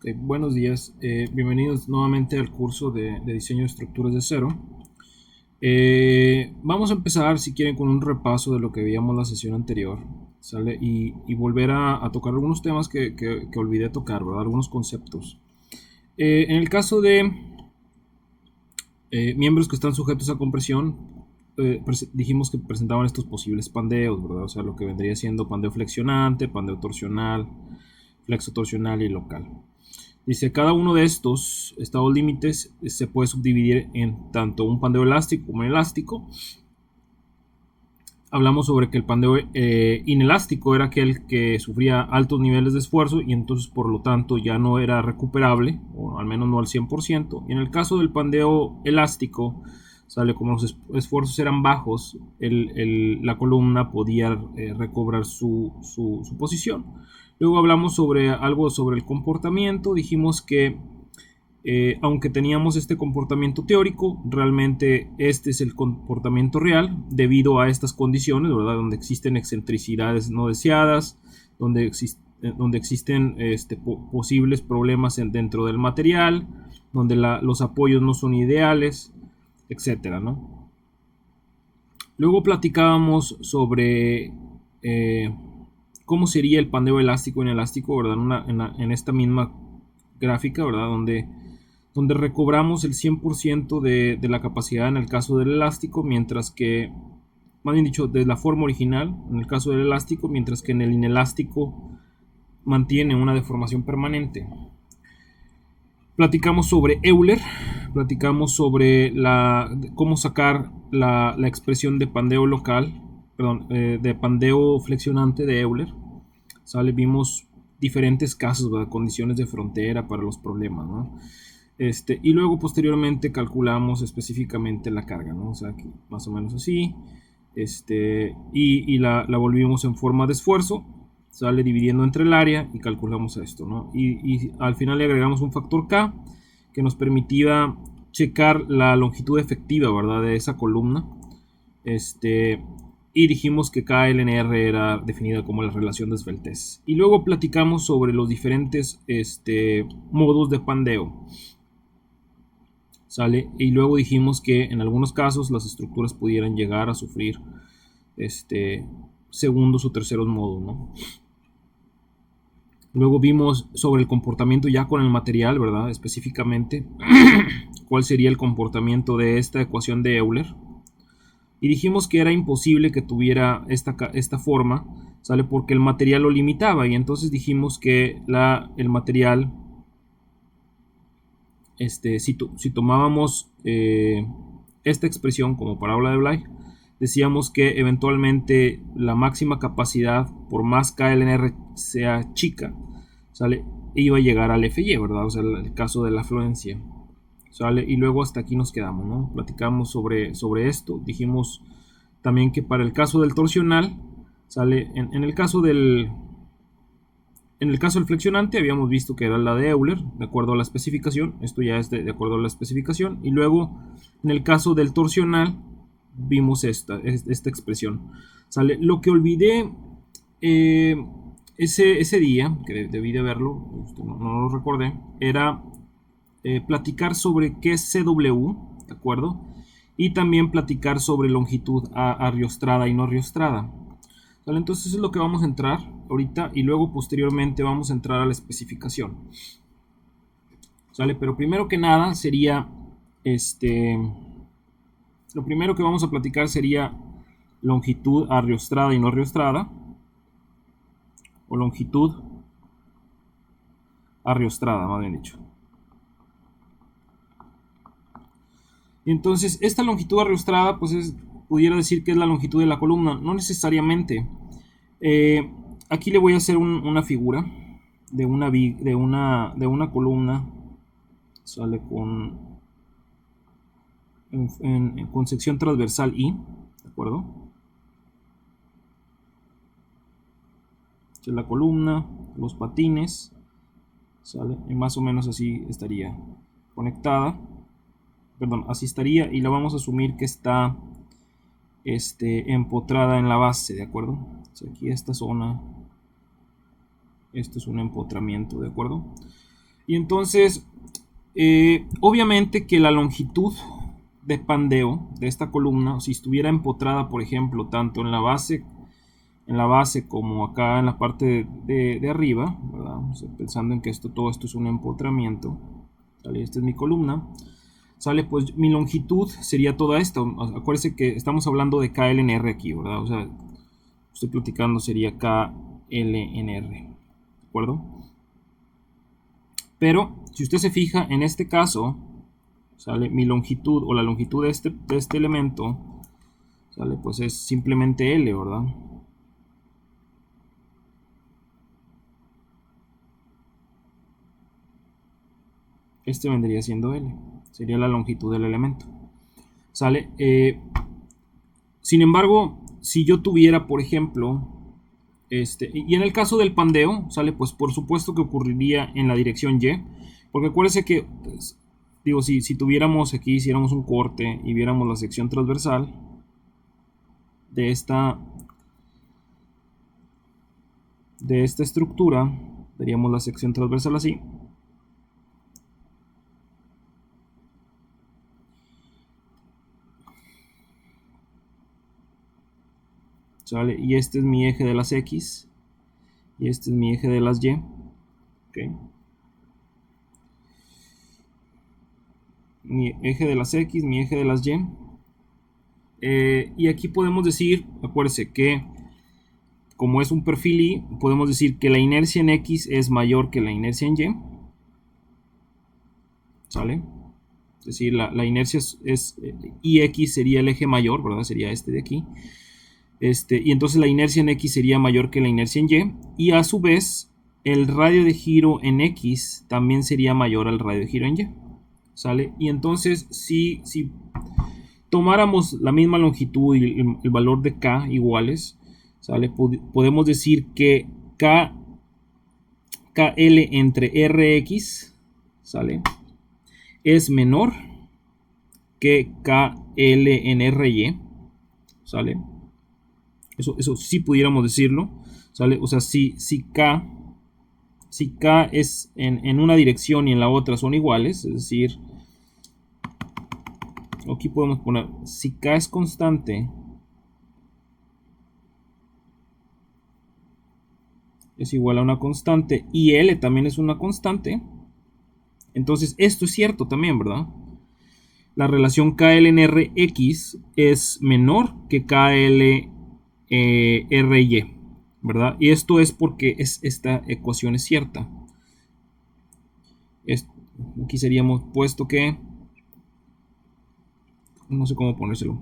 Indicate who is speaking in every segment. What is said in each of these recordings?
Speaker 1: Buenos días, bienvenidos nuevamente al curso de diseño de estructuras de cero. Vamos a empezar, si quieren, con un repaso de lo que veíamos la sesión anterior, ¿sale? Y volver a tocar algunos temas que olvidé tocar, ¿verdad? Algunos conceptos. En el caso de miembros que están sujetos a compresión, dijimos que presentaban estos posibles pandeos, ¿verdad? O sea, lo que vendría siendo pandeo flexionante, pandeo torsional, flexotorsional y local. Dice, cada uno de estos estados límites se puede subdividir en tanto un pandeo elástico como inelástico. Hablamos sobre que el pandeo inelástico era aquel que sufría altos niveles de esfuerzo y entonces por lo tanto ya no era recuperable, o al menos no al 100%. Y en el caso del pandeo elástico, sale como los esfuerzos eran bajos, la columna podía recobrar su posición. Luego hablamos sobre algo sobre el comportamiento. Dijimos que aunque teníamos este comportamiento teórico, realmente este es el comportamiento real debido a estas condiciones, ¿verdad? Donde existen excentricidades no deseadas, donde existen posibles problemas dentro del material, donde los apoyos no son ideales, etcétera, ¿no? Luego platicábamos sobre cómo sería el pandeo elástico e inelástico, ¿verdad? En esta misma gráfica, ¿verdad? Donde recobramos el 100% de la capacidad en el caso del elástico, mientras que, más bien dicho, de la forma original en el caso del elástico, mientras que en el inelástico mantiene una deformación permanente. Platicamos sobre Euler, platicamos sobre cómo sacar la expresión de pandeo local, perdón, de pandeo flexionante de Euler. Vimos diferentes casos, ¿verdad? Condiciones de frontera para los problemas, ¿no? Y luego posteriormente calculamos específicamente la carga, ¿no? O sea, que más o menos así. Y la volvimos en forma de esfuerzo, sale dividiendo entre el área y calculamos esto, ¿no? Y al final le agregamos un factor K que nos permitía checar la longitud efectiva, ¿verdad? De esa columna. Y dijimos que KLNR era definida como la relación de esbeltez. Y luego platicamos sobre los diferentes modos de pandeo. ¿Sale? Y luego dijimos que en algunos casos las estructuras pudieran llegar a sufrir segundos o terceros modos, ¿no? Luego vimos sobre el comportamiento ya con el material, ¿verdad? Específicamente, cuál sería el comportamiento de esta ecuación de Euler. Y dijimos que era imposible que tuviera esta forma, ¿sale? Porque el material lo limitaba. Y entonces dijimos que el material, si tomábamos esta expresión como parábola de Blay, decíamos que eventualmente la máxima capacidad, por más KLNR sea chica, ¿sale? Iba a llegar al FY, ¿verdad? O sea, el caso de la afluencia, ¿sale? Y luego hasta aquí nos quedamos, ¿no? Platicamos sobre esto. Dijimos también que para el caso del torsional, ¿sale? En el caso del flexionante habíamos visto que era la de Euler, de acuerdo a la especificación. Esto ya es de acuerdo a la especificación. Y luego, en el caso del torsional, vimos esta expresión. ¿Sale? Lo que olvidé ese día, que debí de verlo, no lo recordé, era platicar sobre qué es CW, ¿de acuerdo? Y también platicar sobre longitud arriostrada y no arriostrada. ¿Vale? Entonces eso es lo que vamos a entrar ahorita y luego posteriormente vamos a entrar a la especificación. ¿Sale? Pero primero que nada sería lo primero que vamos a platicar sería longitud arriostrada y no arriostrada, o longitud arriostrada, más bien dicho. Y entonces esta longitud arriostrada pues pudiera decir que es la longitud de la columna, no necesariamente. Aquí le voy a hacer una figura de una columna, sale con sección transversal I, ¿de acuerdo? Esta es la columna, los patines, ¿sale? Y más o menos así estaría conectada, perdón, así estaría, y la vamos a asumir que está empotrada en la base, ¿de acuerdo? O sea, aquí esta zona, esto es un empotramiento, ¿de acuerdo? Y entonces, obviamente que la longitud de pandeo de esta columna, si estuviera empotrada, por ejemplo, tanto en la base como acá en la parte de arriba, ¿verdad? O sea, pensando en que todo esto es un empotramiento, ¿vale? Esta es mi columna, sale, pues mi longitud sería toda esta. Acuérdense que estamos hablando de KLNR aquí, ¿verdad? O sea, estoy platicando, sería KLNR, ¿de acuerdo? Pero si usted se fija en este caso, sale mi longitud o la longitud de este elemento, sale, pues es simplemente L, ¿verdad? Este vendría siendo L, sería la longitud del elemento, sale. Sin embargo, si yo tuviera, por ejemplo, y en el caso del pandeo, sale, pues por supuesto que ocurriría en la dirección Y, porque acuérdense que, pues, digo, si tuviéramos aquí, hiciéramos un corte y viéramos la sección transversal de esta estructura, veríamos la sección transversal así. ¿Sale? Y este es mi eje de las X y este es mi eje de las Y. ¿Okay? Mi eje de las X, mi eje de las Y. Y aquí podemos decir, acuérdense que como es un perfil Y, podemos decir que la inercia en X es mayor que la inercia en Y. ¿Sale? Es decir, la inercia IX sería el eje mayor, ¿verdad? Sería este de aquí. Y entonces la inercia en X sería mayor que la inercia en Y. Y a su vez, el radio de giro en X también sería mayor al radio de giro en Y. ¿Sale? Y entonces, si tomáramos la misma longitud y el valor de K iguales, ¿sale? Podemos decir que KL entre RX, ¿sale? Es menor que KL en RY, ¿sale? Eso sí pudiéramos decirlo, ¿sale? O sea, si K es en una dirección y en la otra son iguales, es decir, aquí podemos poner, si K es constante, es igual a una constante y L también es una constante, entonces esto es cierto también, ¿verdad? La relación KLNRX es menor que KLRY, ¿verdad? Y esto es porque esta ecuación es cierta. Aquí seríamos puesto que, no sé cómo ponérselo,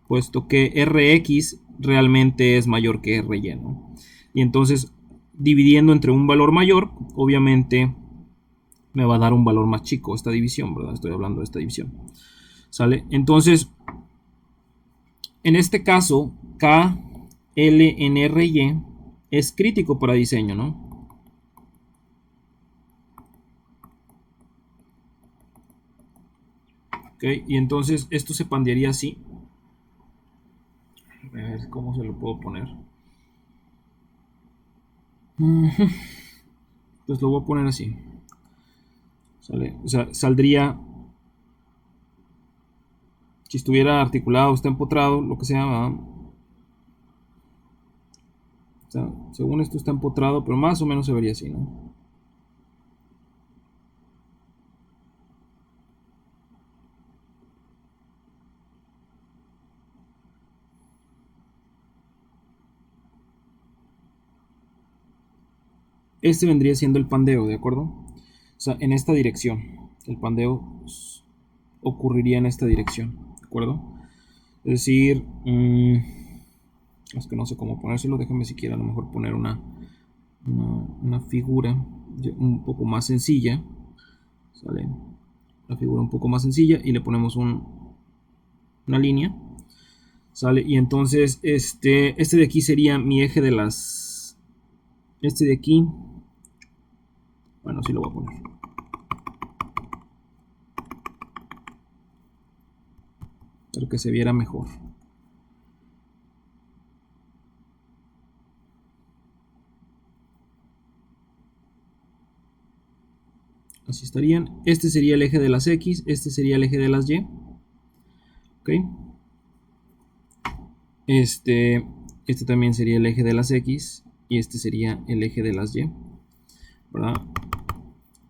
Speaker 1: puesto que Rx realmente es mayor que Ry, ¿no? Y entonces, dividiendo entre un valor mayor, obviamente me va a dar un valor más chico esta división, ¿verdad? Estoy hablando de esta división. ¿Sale? Entonces, en este caso, KLNRY es crítico para diseño, ¿no? Okay, y entonces esto se pandearía así. A ver cómo se lo puedo poner. Pues lo voy a poner así. ¿Sale? O sea, saldría, si estuviera articulado, está empotrado, lo que sea, ¿verdad? O sea, según esto está empotrado, pero más o menos se vería así, ¿no? Este vendría siendo el pandeo, ¿de acuerdo? O sea, en esta dirección. El pandeo ocurriría en esta dirección, ¿de acuerdo? Es decir, es que no sé cómo ponérselo. Déjame siquiera a lo mejor poner una figura un poco más sencilla. ¿Sale? La figura un poco más sencilla y le ponemos una línea. ¿Sale? Y entonces este de aquí sería mi eje de las... Este de aquí... Bueno, sí lo voy a poner. Para que se viera mejor. Así estarían. Este sería el eje de las X, este sería el eje de las Y. ¿Ok? Este también sería el eje de las X y este sería el eje de las Y, ¿verdad?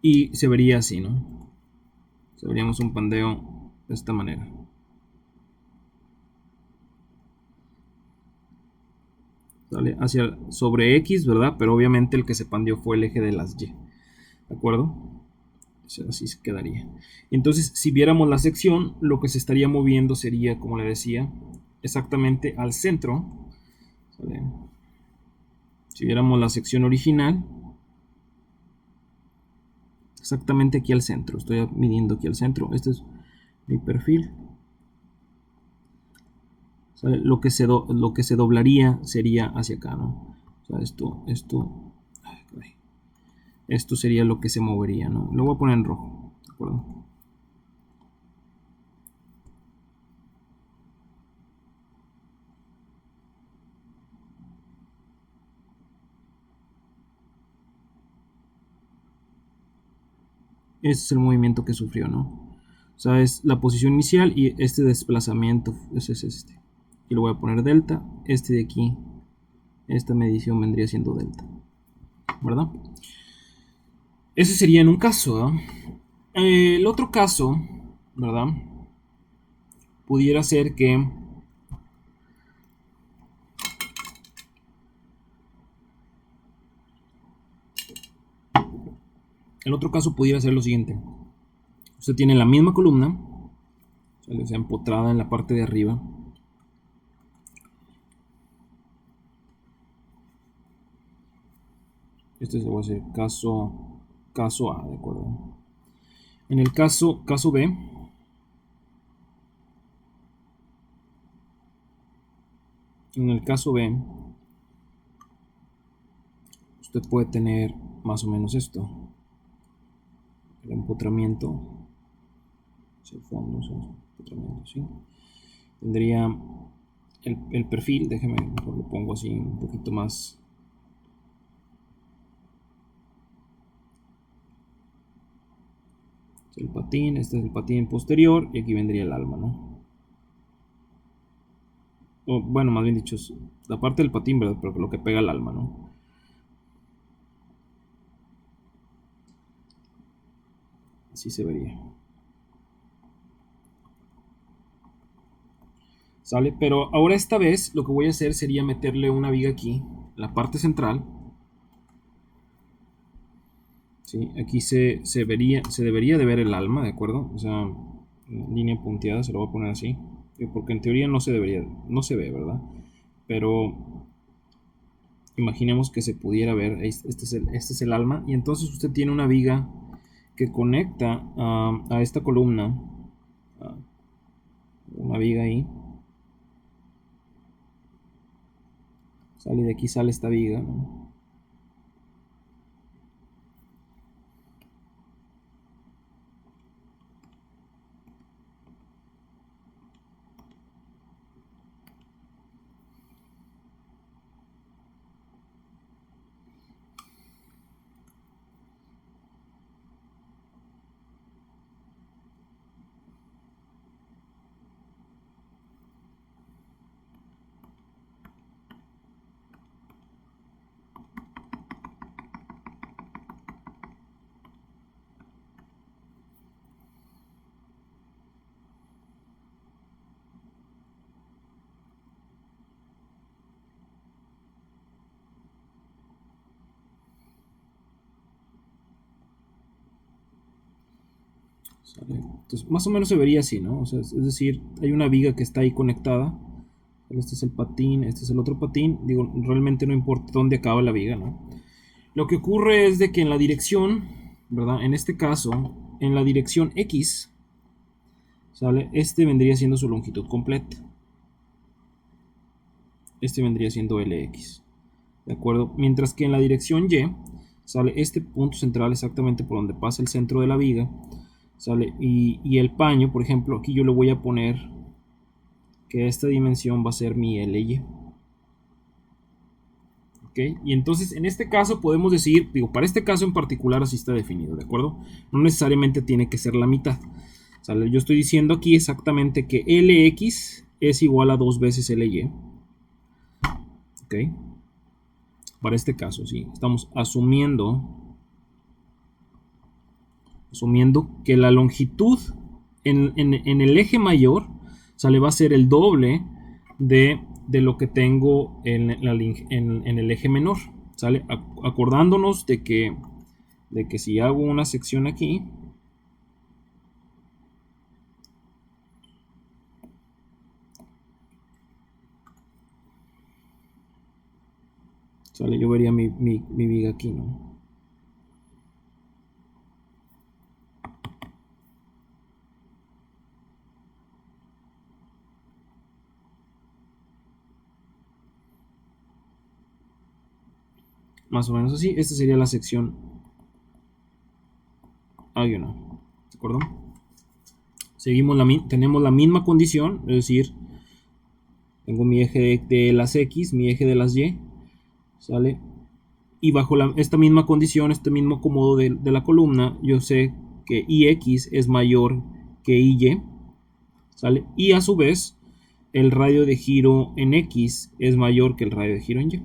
Speaker 1: Y se vería así, ¿no? Se veríamos un pandeo de esta manera. ¿Sale? Hacia sobre X, ¿verdad? Pero obviamente el que se pandeó fue el eje de las Y, ¿de acuerdo? Así se quedaría. Entonces, si viéramos la sección, lo que se estaría moviendo sería, como le decía, exactamente al centro. ¿Sale? Si viéramos la sección original, exactamente aquí al centro. Estoy midiendo aquí al centro. Este es mi perfil. ¿Sale? Lo que se doblaría sería hacia acá, ¿no? O sea, esto sería lo que se movería, ¿no? Lo voy a poner en rojo, ¿de acuerdo? Ese es el movimiento que sufrió, ¿no? O sea, es la posición inicial y este desplazamiento, ese es este. Y lo voy a poner delta. Este de aquí, esta medición vendría siendo delta, ¿verdad? Ese sería en un caso, ¿eh? El otro caso, ¿verdad? Pudiera ser que el otro caso pudiera ser lo siguiente. Usted tiene la misma columna, o sea, empotrada en la parte de arriba. Este se va a hacer caso A, ¿de acuerdo? En el caso B, usted puede tener más o menos esto. El empotramiento hacia el fondo, o sea, empotramiento, ¿sí? Tendría el perfil, déjeme, mejor lo pongo así un poquito más. El patín, este es el patín posterior y aquí vendría el alma, ¿no? O, bueno, más bien dicho, la parte del patín, ¿verdad? Pero lo que pega al alma, ¿no? Así se vería. ¿Sale? Pero ahora esta vez lo que voy a hacer sería meterle una viga aquí, la parte central. ¿Sí? Aquí se debería de ver el alma, ¿de acuerdo? O sea, línea punteada, se lo voy a poner así. Porque en teoría no se ve, ¿verdad? Pero imaginemos que se pudiera ver, este es el alma, y entonces usted tiene una viga que conecta a esta columna, una viga ahí, sale de aquí, sale esta viga, ¿no? ¿Sale? Entonces, más o menos se vería así, ¿no? O sea, es decir, hay una viga que está ahí conectada. Este es el patín, este es el otro patín. Digo, realmente no importa dónde acaba la viga, ¿no? Lo que ocurre es de que en la dirección, ¿verdad? En este caso, en la dirección X, ¿sale? Este vendría siendo su longitud completa. Este vendría siendo LX, ¿de acuerdo? Mientras que en la dirección Y, sale este punto central exactamente por donde pasa el centro de la viga, ¿sale? Y el paño, por ejemplo, aquí yo le voy a poner que esta dimensión va a ser mi LY. ¿Ok? Y entonces en este caso podemos decir, digo, para este caso en particular así está definido, ¿de acuerdo? No necesariamente tiene que ser la mitad. ¿Sale? Yo estoy diciendo aquí exactamente que Lx es igual a 2 veces Ly. ¿Ok? Para este caso, sí. Estamos asumiendo que la longitud en el eje mayor, ¿sale? Va a ser el doble de lo que tengo en el eje menor, ¿sale? Acordándonos de que si hago una sección aquí, ¿sale? Yo vería mi viga aquí, ¿no? Más o menos así. Esta sería la sección A1. ¿De acuerdo? Seguimos tenemos la misma condición, es decir, tengo mi eje de las X, mi eje de las Y, ¿sale? Y bajo esta misma condición, este mismo acomodo de la columna, yo sé que IX es mayor que IY, ¿sale? Y a su vez, el radio de giro en X es mayor que el radio de giro en Y.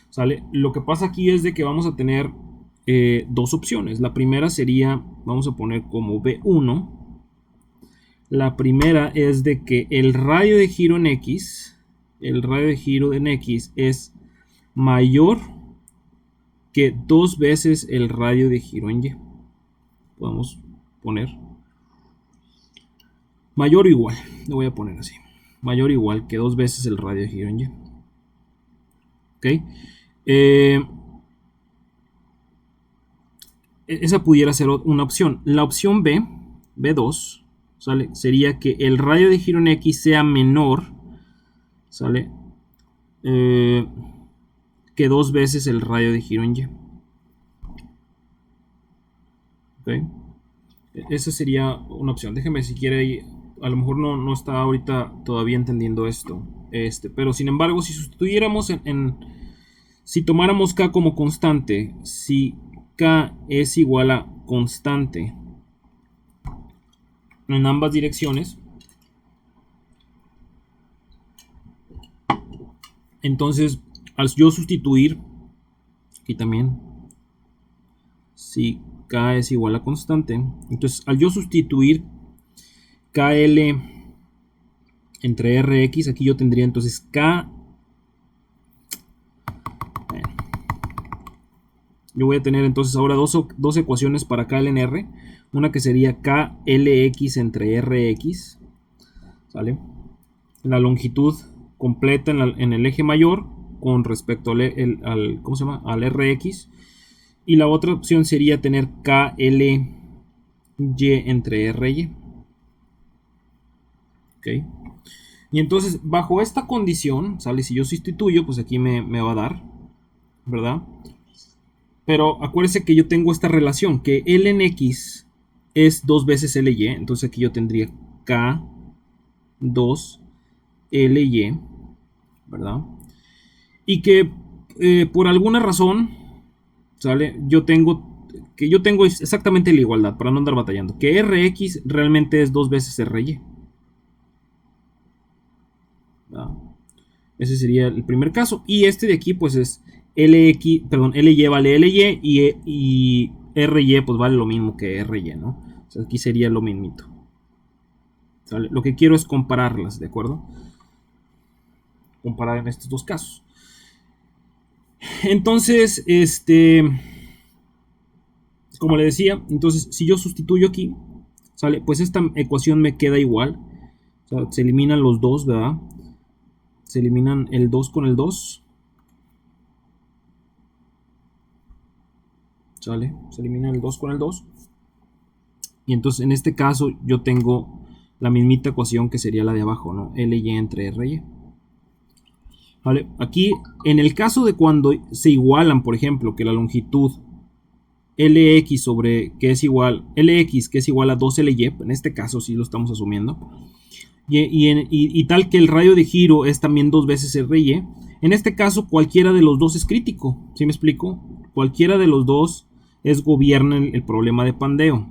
Speaker 1: ¿Sale? Lo que pasa aquí es de que vamos a tener dos opciones. La primera sería, vamos a poner como B1. La primera es de que el radio de giro en X, es mayor que 2 veces el radio de giro en Y. Podemos poner mayor o igual, lo voy a poner así. Mayor o igual que 2 veces el radio de giro en Y. ¿Ok? Esa pudiera ser una opción. La opción B, B2, ¿sale? Sería que el radio de giro en X sea menor, ¿sale? Que 2 veces el radio de giro en Y. ¿Ok? Esa sería una opción. Déjeme si quiere, a lo mejor no está ahorita todavía entendiendo esto. Pero sin embargo, si sustituyéramos si tomáramos K como constante, si K es igual a constante en ambas direcciones, entonces al yo sustituir, aquí también, si K es igual a constante, entonces al yo sustituir KL entre Rx, aquí yo tendría entonces K. Yo voy a tener entonces ahora dos ecuaciones para KL en R. Una que sería KLX entre Rx, ¿sale? La longitud completa en el eje mayor con respecto al ¿cómo se llama? Al Rx. Y la otra opción sería tener KLY entre RY. ¿Ok? Y entonces, bajo esta condición, ¿sale? Si yo sustituyo, pues aquí me va a dar, ¿verdad? Pero acuérdense que yo tengo esta relación, que L en X es 2 veces LY. Entonces aquí yo tendría K2 LY, ¿verdad? Y que por alguna razón, ¿sale? Yo tengo exactamente la igualdad, para no andar batallando. Que Rx realmente es 2 veces RY. ¿Verdad? Ese sería el primer caso. Y este de aquí, pues es LY vale LY y RY pues vale lo mismo que RY, ¿no? O sea, aquí sería lo mismito. ¿Sale? Lo que quiero es compararlas, ¿de acuerdo? Comparar en estos dos casos. Entonces, como le decía, entonces si yo sustituyo aquí, ¿sale? Pues esta ecuación me queda igual. O sea, se eliminan los dos, ¿verdad? Se eliminan el 2 con el 2. ¿Sale? Se elimina el 2 con el 2. Y entonces en este caso yo tengo la mismita ecuación que sería la de abajo, ¿no? LY entre RY. ¿Vale? Aquí, en el caso de cuando se igualan, por ejemplo, que la longitud LX sobre que es igual, LX que es igual a 2LY, en este caso sí lo estamos asumiendo, y tal que el radio de giro es también 2 veces RY, En este caso, cualquiera de los dos es crítico. ¿Sí me explico? Cualquiera de los dos gobierna el problema de pandeo.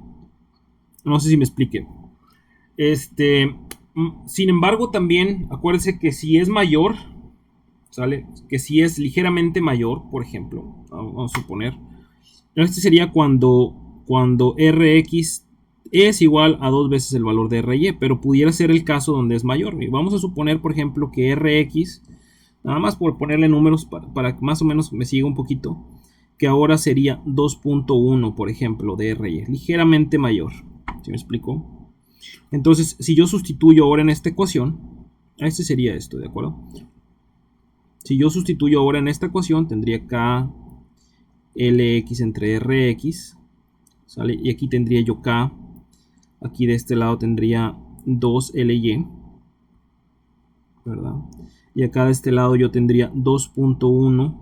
Speaker 1: No sé si me explique. Sin embargo, también acuérdense que si es mayor, ¿sale? Que si es ligeramente mayor, por ejemplo, vamos a suponer, este sería cuando Rx es igual a 2 veces el valor de Ry, pero pudiera ser el caso donde es mayor. Y vamos a suponer, por ejemplo, que Rx, nada más por ponerle números para que más o menos me siga un poquito, que ahora sería 2.1, por ejemplo, de Ry, ligeramente mayor. ¿Sí me explico? Entonces, si yo sustituyo ahora en esta ecuación, este sería esto, ¿de acuerdo? Si yo sustituyo ahora en esta ecuación, tendría K Lx entre Rx, ¿sale? Y aquí tendría yo K, aquí de este lado tendría 2Ly, ¿verdad? Y acá de este lado yo tendría 2.1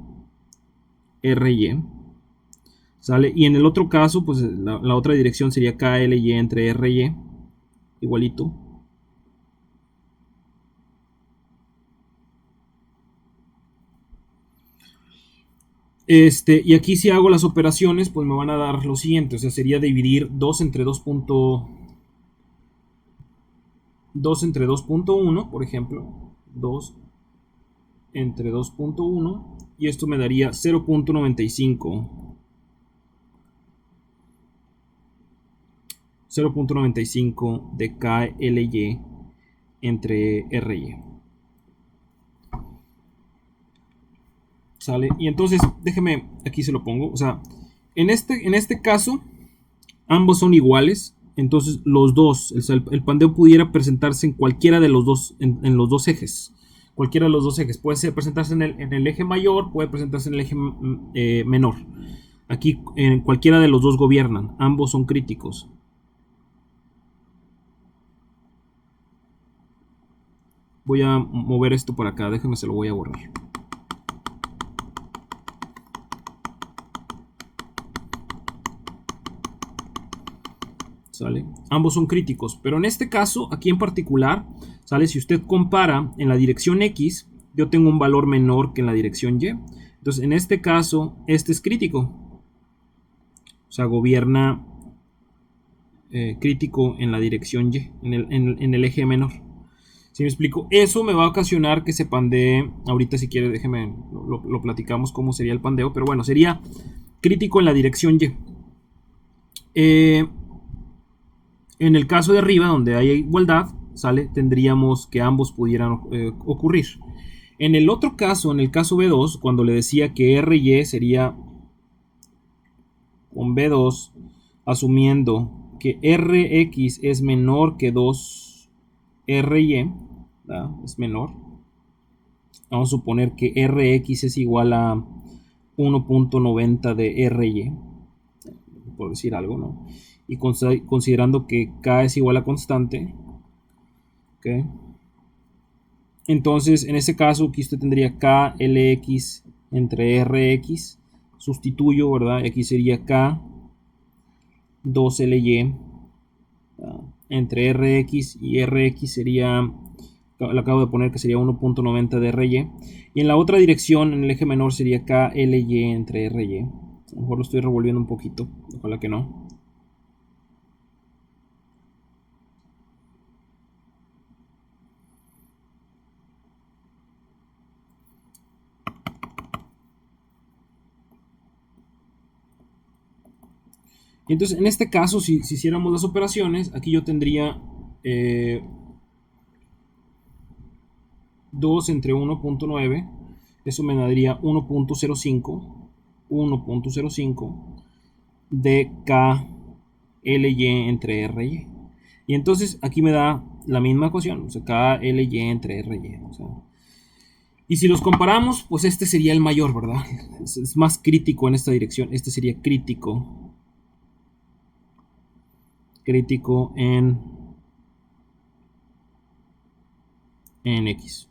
Speaker 1: Ry, ¿sale? Y en el otro caso, pues la otra dirección sería KLy entre Ry, igualito. Y aquí si hago las operaciones, pues me van a dar lo siguiente, o sea, sería dividir 2 entre 2.1, por ejemplo, 2 entre 2.1, y esto me daría 0.95. 0.95 de KLy entre Ry. ¿Sale? Y entonces, déjeme, aquí se lo pongo. O sea, en este caso, ambos son iguales. Entonces, los dos, el pandeo pudiera presentarse en cualquiera de los dos, en los dos ejes. Cualquiera de los dos ejes. Puede presentarse en el eje mayor, puede presentarse en el eje menor. Aquí, en cualquiera de los dos gobiernan. Ambos son críticos. Voy a mover esto para acá. Déjeme, se lo voy a borrar. ¿Sale? Ambos son críticos, pero en este caso, aquí en particular, ¿sale? Si usted compara en la dirección X, yo tengo un valor menor que en la dirección Y. Entonces, en este caso, este es crítico. O sea, gobierna crítico en la dirección Y, en el eje menor. ¿Sí me explico? Eso me va a ocasionar que se pandee. Ahorita, si quiere, déjeme, lo platicamos cómo sería el pandeo, pero bueno, sería crítico en la dirección Y. En el caso de arriba, donde hay igualdad, ¿sale? Tendríamos que ambos pudieran ocurrir. En el otro caso, en el caso B2, cuando le decía que RY sería con B2, asumiendo que RX es menor que 2RY, ¿verdad? Es menor. Vamos a suponer que RX es igual a 1.90 de RY, por decir algo, ¿no? Y considerando que K es igual a constante, ¿ok? Entonces, en ese caso, aquí usted tendría KLX entre RX, sustituyo, ¿verdad? Aquí sería K 2LY entre RX y RX sería, le acabo de poner que sería 1.90 de RY. Y en la otra dirección, en el eje menor, sería KLY entre RY. A lo mejor lo estoy revolviendo un poquito, ojalá que no. Y entonces, en este caso, si hiciéramos las operaciones, aquí yo tendría 2 entre 1.9, eso me daría 1.05 de KLY entre RY. Y entonces aquí me da la misma ecuación, o sea, KLY entre RY. O sea, y si los comparamos, pues este sería el mayor, ¿verdad? Es más crítico en esta dirección. Este sería crítico. Crítico en X.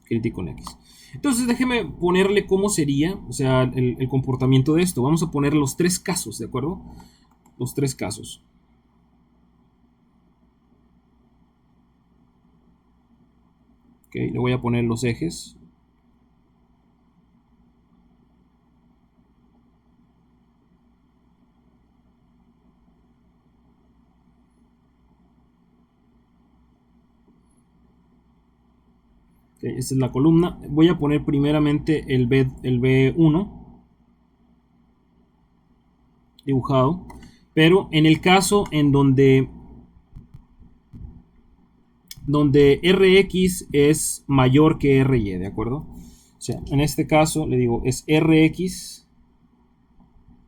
Speaker 1: Crítico en X. Entonces déjeme ponerle cómo sería, o sea, el comportamiento de esto. Vamos a poner los tres casos, ¿de acuerdo? Los tres casos. Ok, le voy a poner los ejes. Okay, esta es la columna. Voy a poner primeramente el B1 dibujado, pero en el caso en donde Rx es mayor que Ry, ¿de acuerdo? O sea, en este caso le digo, es Rx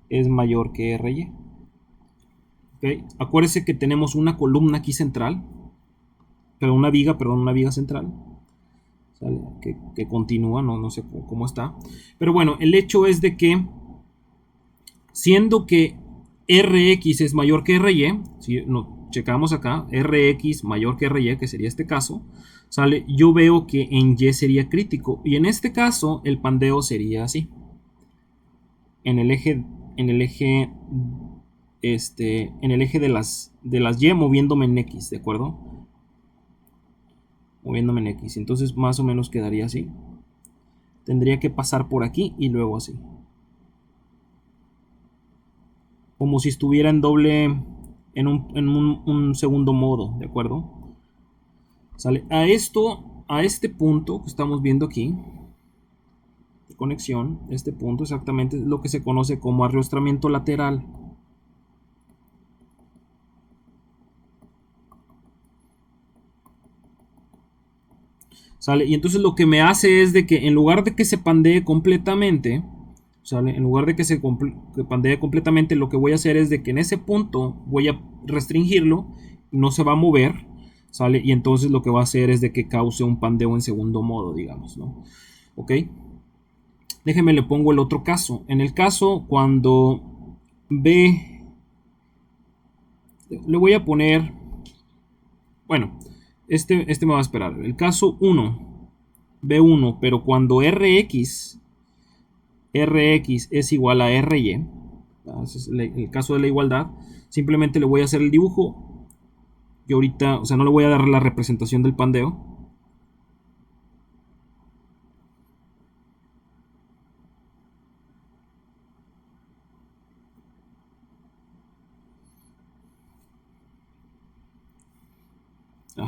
Speaker 1: es mayor que Ry. ¿Okay? Acuérdese que tenemos una columna aquí central, una viga central, ¿sale? Que continúa, no sé cómo está. Pero bueno, el hecho es de que, siendo que Rx es mayor que Ry, si checamos acá, Rx mayor que Ry, que sería este caso, ¿sale? Yo veo que en Y sería crítico, y en este caso el pandeo sería así. En el eje de las Y moviéndome en X, ¿de acuerdo? Moviéndome en X. Entonces más o menos quedaría así. Tendría que pasar por aquí y luego así. Como si estuviera en doble, en un segundo modo, ¿de acuerdo? ¿Sale? A este punto que estamos viendo aquí, de conexión, este punto exactamente es lo que se conoce como arrastramiento lateral. ¿Sale? Y entonces lo que me hace es de que en lugar de que se pandee completamente, ¿sale? En lugar de que que pandee completamente, lo que voy a hacer es de que en ese punto voy a restringirlo, no se va a mover, ¿sale? Y entonces lo que va a hacer es de que cause un pandeo en segundo modo, digamos, ¿no? ¿Ok? Déjeme le pongo el otro caso. En el caso cuando B, le voy a poner, bueno, este me va a esperar. El caso 1, B1, pero cuando Rx es igual a Ry, ese es el caso de la igualdad, simplemente le voy a hacer el dibujo. Yo ahorita, o sea, no le voy a dar la representación del pandeo.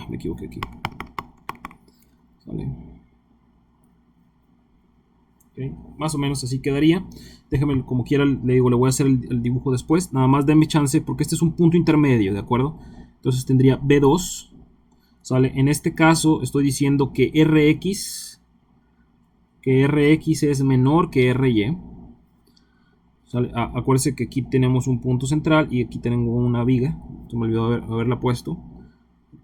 Speaker 1: Me equivoqué aquí. ¿Vale? Okay. Más o menos así quedaría. Déjame, como quiera, le digo, le voy a hacer el dibujo después. Nada más denme chance porque este es un punto intermedio, ¿de acuerdo? Entonces tendría B2, ¿sale? En este caso estoy diciendo que Rx es menor que Ry. ¿Sale? Acuérdense que aquí tenemos un punto central y aquí tengo una viga. Se me olvidó haberla puesto.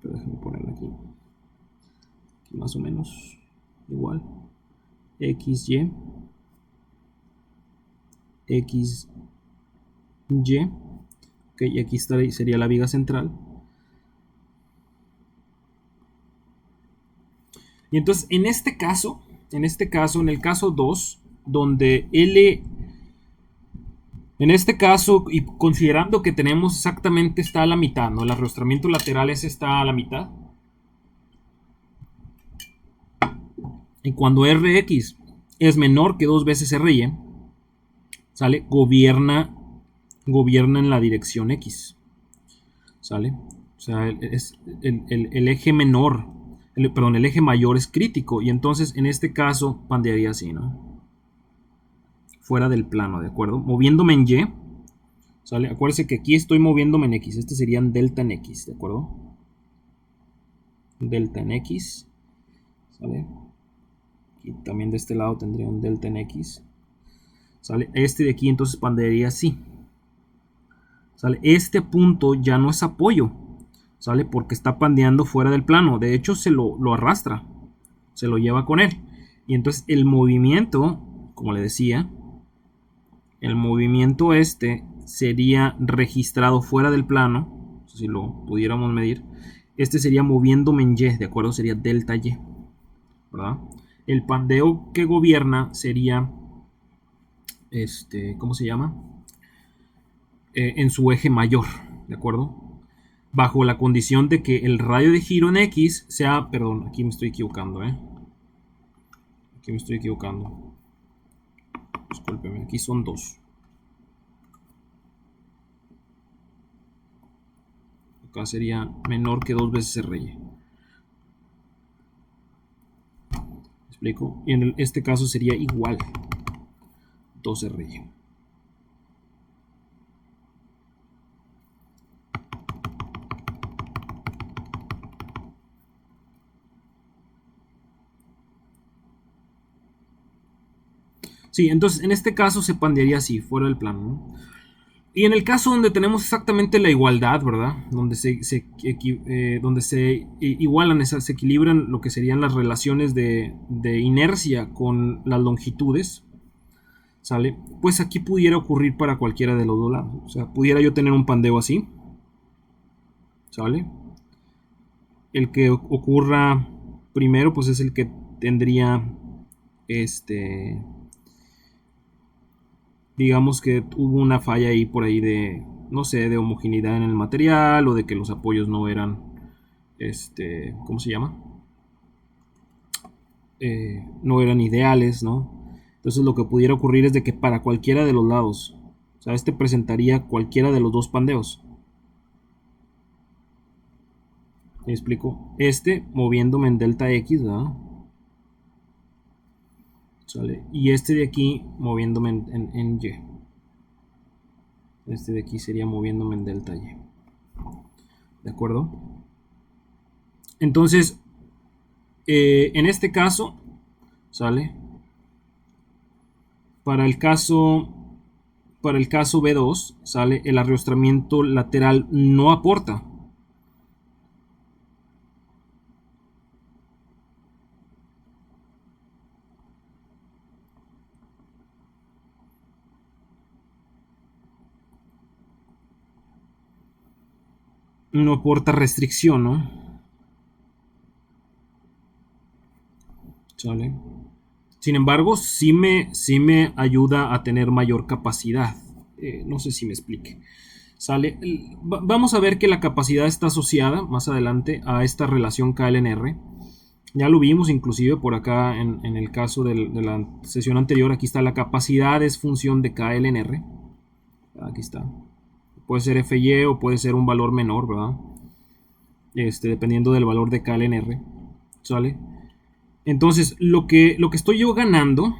Speaker 1: Pero déjenme ponerla aquí. Aquí más o menos igual. XY. XY. Ok, y aquí sería la viga central. Y entonces en este caso, en el caso 2, donde L, en este caso, y considerando que tenemos exactamente, está a la mitad, ¿no? El arrastramiento lateral está a la mitad. Y cuando Rx es menor que 2 veces Ry, ¿sale? Gobierna en la dirección X, ¿sale? O sea, es el eje menor, perdón, el eje mayor es crítico, y entonces en este caso pandearía así, ¿no? Fuera del plano, ¿de acuerdo? Moviéndome en Y, ¿sale? Acuérdense que aquí estoy moviéndome en X, este sería delta en X, ¿de acuerdo? Delta en X, ¿sale? Y también de este lado tendría un delta en X, ¿sale? Este de aquí entonces pandearía así, ¿sale? Este punto ya no es apoyo, ¿sale? Porque está pandeando fuera del plano. De hecho, se lo arrastra, se lo lleva con él. Y entonces el movimiento, como le decía, el movimiento este sería registrado fuera del plano, si lo pudiéramos medir. Este sería moviéndome en Y, ¿de acuerdo? Sería delta Y, ¿verdad? El pandeo que gobierna sería, ¿cómo se llama? En su eje mayor, ¿de acuerdo? Bajo la condición de que el radio de giro en X sea, perdón, aquí me estoy equivocando, aquí me estoy equivocando, discúlpeme, aquí son 2, acá sería menor que 2 veces Ry. explico? Y en este caso sería igual 2RY. Sí, entonces en este caso se pandearía así, fuera del plano, ¿no? Y en el caso donde tenemos exactamente la igualdad, ¿verdad? Donde se igualan, se equilibran lo que serían las relaciones de inercia con las longitudes, ¿sale? Pues aquí pudiera ocurrir para cualquiera de los dos lados. O sea, pudiera yo tener un pandeo así, ¿sale? El que ocurra primero, pues es el que tendría, digamos que hubo una falla ahí por ahí de, no sé, de homogeneidad en el material o de que los apoyos no eran, ¿cómo se llama? No eran ideales, ¿no? Entonces lo que pudiera ocurrir es de que para cualquiera de los lados, o sea, presentaría cualquiera de los dos pandeos. ¿Me explico? Moviéndome en delta X, ¿verdad? ¿Sale? Y de aquí moviéndome en Y. De aquí sería moviéndome en delta Y. ¿De acuerdo? Entonces, en este caso, ¿sale? Para el caso B2, ¿sale? El arrastramiento lateral no aporta. No aporta restricción, ¿no? ¿Sale? Sin embargo, sí me ayuda a tener mayor capacidad. No sé si me explique. ¿Sale? Vamos a ver que la capacidad está asociada más adelante a esta relación KLNR. Ya lo vimos inclusive por acá en el caso de la sesión anterior. Aquí está la capacidad, es función de KLNR. Aquí está. Puede ser FY o puede ser un valor menor, ¿verdad? Dependiendo del valor de KLNR. ¿Sale? Entonces, lo que estoy yo ganando,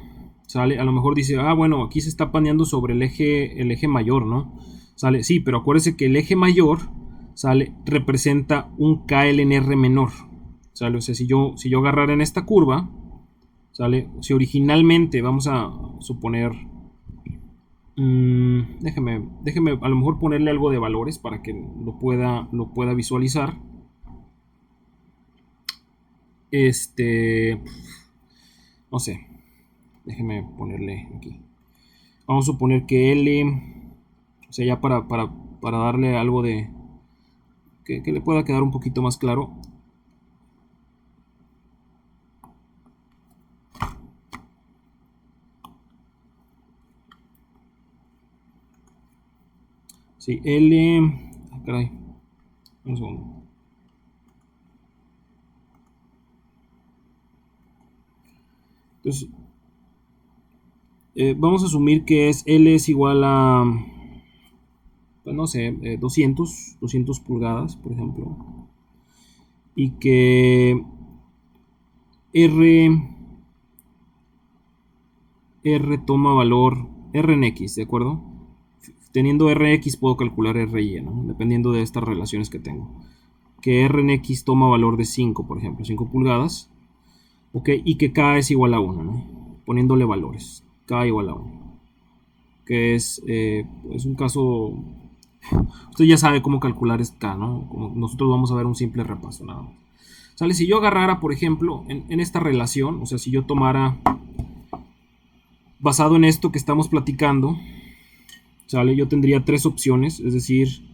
Speaker 1: ¿sale? A lo mejor dice, bueno, aquí se está paneando sobre el eje mayor, ¿no? ¿Sale? Sí, pero acuérdese que el eje mayor, ¿sale? Representa un KLNR menor, ¿sale? O sea, si yo agarrara en esta curva, ¿sale? Si originalmente, vamos a suponer, déjeme a lo mejor ponerle algo de valores para que lo pueda visualizar. No sé, déjeme ponerle aquí. Vamos a suponer que L, o sea, ya para darle algo de que le pueda quedar un poquito más claro. Sí, L, caray, un segundo. Entonces, vamos a asumir que L es igual a, pues no sé, 200 pulgadas, por ejemplo. Y que R toma valor R en X, ¿de acuerdo? Teniendo Rx puedo calcular Ry, ¿no? Dependiendo de estas relaciones que tengo. Que R en X toma valor de 5, por ejemplo, 5 pulgadas. Ok, y que K es igual a 1, ¿no? Poniéndole valores. K igual a 1. Que es un caso... Usted ya sabe cómo calcular K, ¿no? Como nosotros vamos a ver un simple repaso, nada más. ¿Sale? Si yo agarrara, por ejemplo, en esta relación, o sea, si yo tomara, basado en esto que estamos platicando, ¿sale? Yo tendría tres opciones, es decir,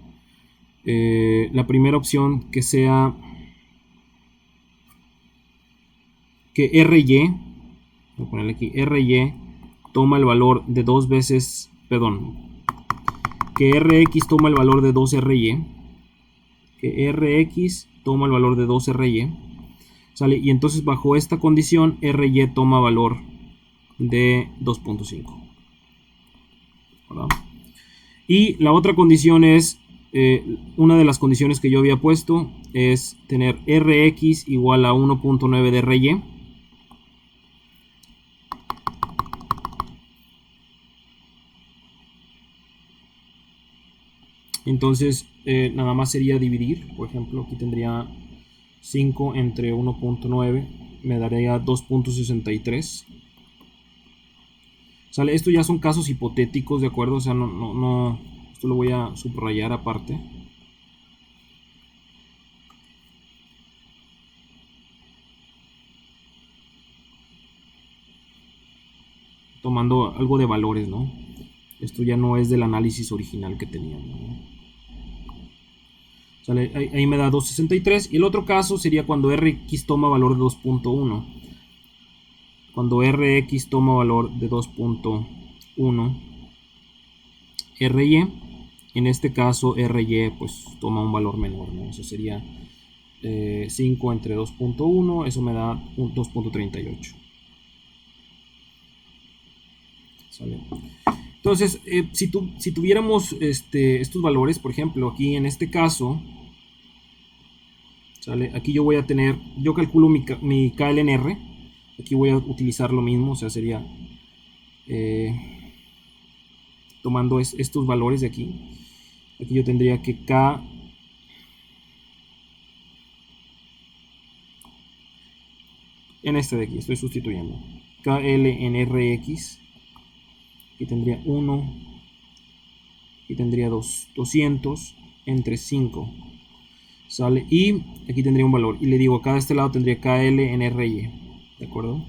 Speaker 1: la primera opción que sea que RY, voy a ponerle aquí, RY toma el valor de dos veces, perdón, que Rx toma el valor de 2RY, que Rx toma el valor de 2RY, ¿sale? Y entonces bajo esta condición RY toma valor de 2.5, ¿verdad? Y la otra condición es, una de las condiciones que yo había puesto es tener Rx igual a 1.9 de Ry, Entonces nada más sería dividir. Por ejemplo, aquí tendría 5 entre 1.9, me daría 2.63. ¿Sale? Esto ya son casos hipotéticos, ¿de acuerdo? O sea, no, esto lo voy a subrayar aparte. Tomando algo de valores, ¿no? Esto ya no es del análisis original que teníamos, ¿no? ¿Sale? Ahí me da 2.63. Y el otro caso sería cuando Rx toma valor de 2.1. Cuando Rx toma valor de 2.1, Ry, en este caso Ry pues toma un valor menor, ¿no? Eso sería 5 entre 2.1, eso me da 2.38. ¿Sale? Entonces, si tuviéramos estos valores, por ejemplo, aquí en este caso, ¿sale? Aquí yo voy a tener, yo calculo mi KLNR, aquí voy a utilizar lo mismo, o sea, sería tomando estos valores de aquí. Aquí yo tendría que K en este de aquí, estoy sustituyendo KL en RX, aquí tendría 1, aquí tendría 200 entre 5, ¿sale? Y aquí tendría un valor, y le digo, acá de este lado tendría KL en RY, ¿de acuerdo?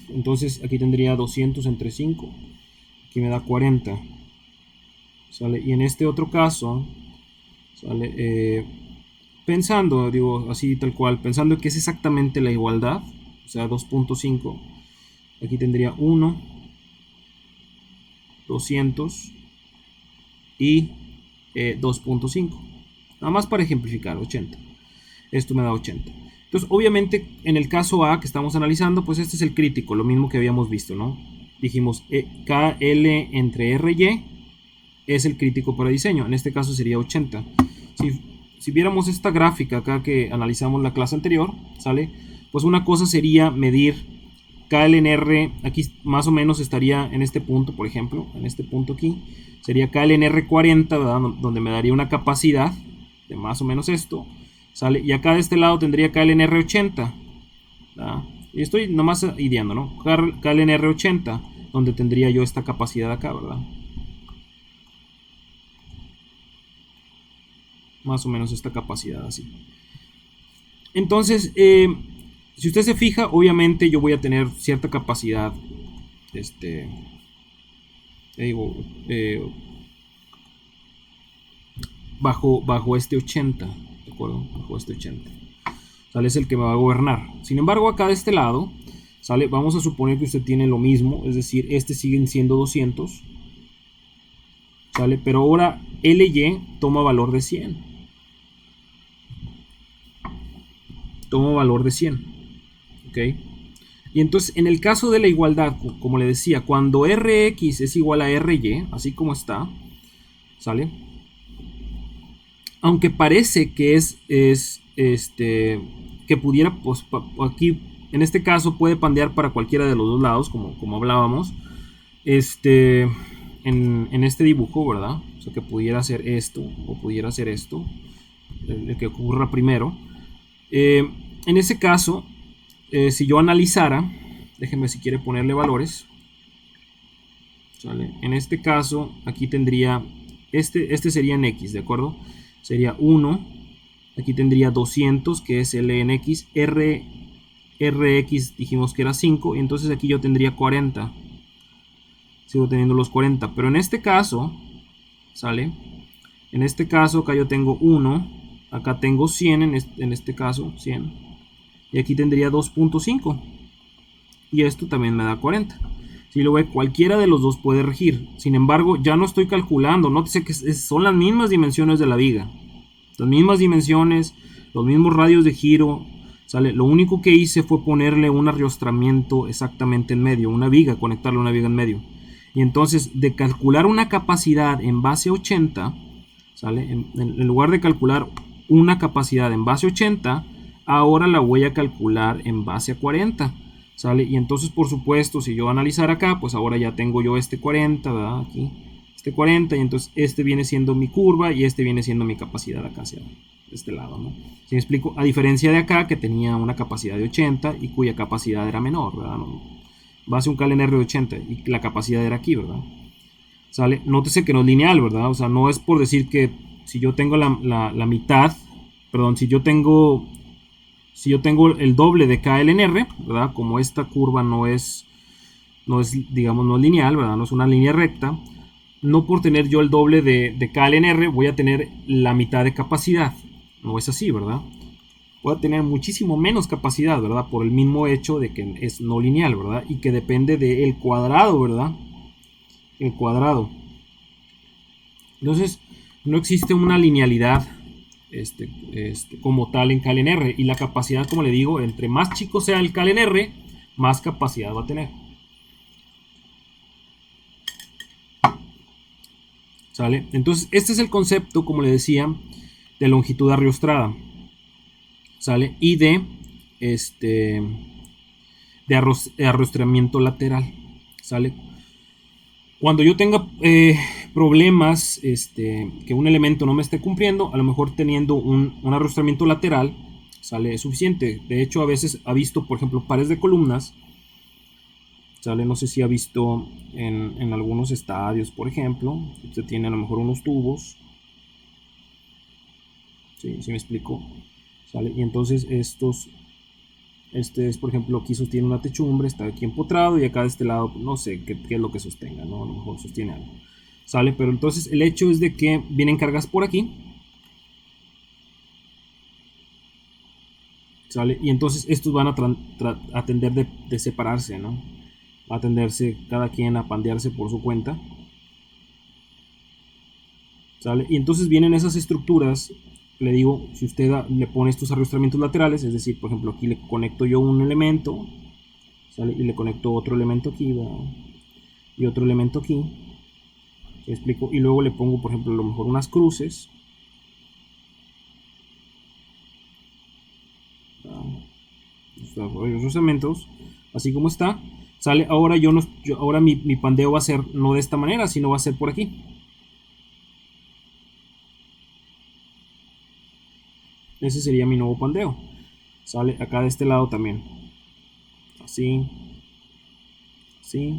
Speaker 1: Entonces aquí tendría 200 entre 5, aquí me da 40, ¿sale? Y en este otro caso, ¿sale? Pensando, digo así tal cual, pensando que es exactamente la igualdad, o sea 2.5, aquí tendría 1, 200 y 2.5, nada más para ejemplificar, 80. Esto me da 80. Entonces, obviamente, en el caso A que estamos analizando, pues este es el crítico, lo mismo que habíamos visto, ¿no? Dijimos KL entre RY es el crítico para diseño, en este caso sería 80. Si viéramos esta gráfica acá que analizamos la clase anterior, ¿sale? Pues una cosa sería medir KLNR, aquí más o menos estaría en este punto, por ejemplo, en este punto aquí, sería KLNR 40, ¿verdad? Donde me daría una capacidad de más o menos esto, ¿sale? Y acá de este lado tendría KLNR 80, ¿verdad? Y estoy nomás ideando, ¿no? KLNR 80, donde tendría yo esta capacidad acá, ¿verdad? Más o menos esta capacidad así. Entonces, si usted se fija, obviamente yo voy a tener cierta capacidad, digo, bajo este 80, ¿de acuerdo? Bajo este 80. ¿Sale? Es el que me va a gobernar. Sin embargo, acá de este lado, ¿sale? Vamos a suponer que usted tiene lo mismo, es decir, siguen siendo 200, ¿sale? Pero ahora LY toma valor de 100. Toma valor de 100. ¿Ok? Y entonces, en el caso de la igualdad, como le decía, cuando Rx es igual a Ry, así como está, ¿sale? Aunque parece que que pudiera, pues, aquí, en este caso, puede pandear para cualquiera de los dos lados, como hablábamos, en este dibujo, ¿verdad? O sea, que pudiera hacer esto, o pudiera hacer esto, el que ocurra primero. En ese caso, si yo analizara, déjenme si quiere ponerle valores, ¿sale? En este caso, aquí tendría, este sería en X, ¿de acuerdo? Sería 1, aquí tendría 200, que es L en X, RX dijimos que era 5, y entonces aquí yo tendría 40. Sigo teniendo los 40, pero en este caso, ¿sale? En este caso, acá yo tengo 1, acá tengo 100, en este caso, 100, y aquí tendría 2.5, y esto también me da 40. Si lo ve, cualquiera de los dos puede regir. Sin embargo, ya no estoy calculando. Nótese que son las mismas dimensiones de la viga. Las mismas dimensiones, los mismos radios de giro. ¿Sale? Lo único que hice fue ponerle un arrastramiento exactamente en medio. Una viga, conectarle una viga en medio. Y entonces, de calcular una capacidad en base 80, ¿sale? En lugar de calcular una capacidad en base 80, ahora la voy a calcular en base a 40. ¿sale? Y entonces, por supuesto, si yo analizar acá, pues ahora ya tengo yo este 40, ¿verdad? Aquí, este 40, y entonces este viene siendo mi curva y este viene siendo mi capacidad acá hacia este lado, ¿no? ¿Sí me explico? A diferencia de acá, que tenía una capacidad de 80 y cuya capacidad era menor, ¿verdad? No, base un KLNR de 80 y la capacidad era aquí, ¿verdad? ¿Sale? Nótese que no es lineal, ¿verdad? O sea, no es por decir que si yo tengo la mitad, perdón, si yo tengo el doble de KLNR, ¿verdad? Como esta curva no es, digamos, no es lineal, ¿verdad? No es una línea recta. No por tener yo el doble de KLNR voy a tener la mitad de capacidad. No es así, ¿verdad? Voy a tener muchísimo menos capacidad, ¿verdad? Por el mismo hecho de que es no lineal, ¿verdad? Y que depende del cuadrado, ¿verdad? El cuadrado. Entonces, no existe una linealidad como tal en KLNR. Y la capacidad, como le digo, entre más chico sea el KLNR, más capacidad va a tener. ¿Sale? Entonces, este es el concepto, como le decía, de longitud arriostrada. ¿Sale? Y de arrostramiento lateral. ¿Sale? Cuando yo tenga problemas, que un elemento no me esté cumpliendo, a lo mejor teniendo un arrostramiento lateral, sale suficiente. De hecho, a veces ha visto, por ejemplo, pares de columnas, sale, no sé si ha visto en algunos estadios, por ejemplo, usted tiene a lo mejor unos tubos, ¿sí me explico? ¿Sale? Y entonces estos, es, por ejemplo, aquí sostiene una techumbre, está aquí empotrado, y acá de este lado, no sé qué es lo que sostenga, ¿no? A lo mejor sostiene algo. ¿Sale? Pero entonces el hecho es de que vienen cargas por aquí. ¿Sale? Y entonces estos van a tender de separarse, ¿no? Va a tenderse cada quien a pandearse por su cuenta. ¿Sale? Y entonces vienen esas estructuras, le digo, si usted le pone estos arrastramientos laterales, es decir, por ejemplo, aquí le conecto yo un elemento, ¿sale? Y le conecto otro elemento aquí, ¿verdad? Y otro elemento aquí, ¿me explico? Y luego le pongo, por ejemplo, a lo mejor unas cruces, los elementos, así como está, ¿sale? Ahora ahora mi pandeo va a ser no de esta manera, sino va a ser por aquí. Ese sería mi nuevo pandeo. Sale acá de este lado también. Así. Así.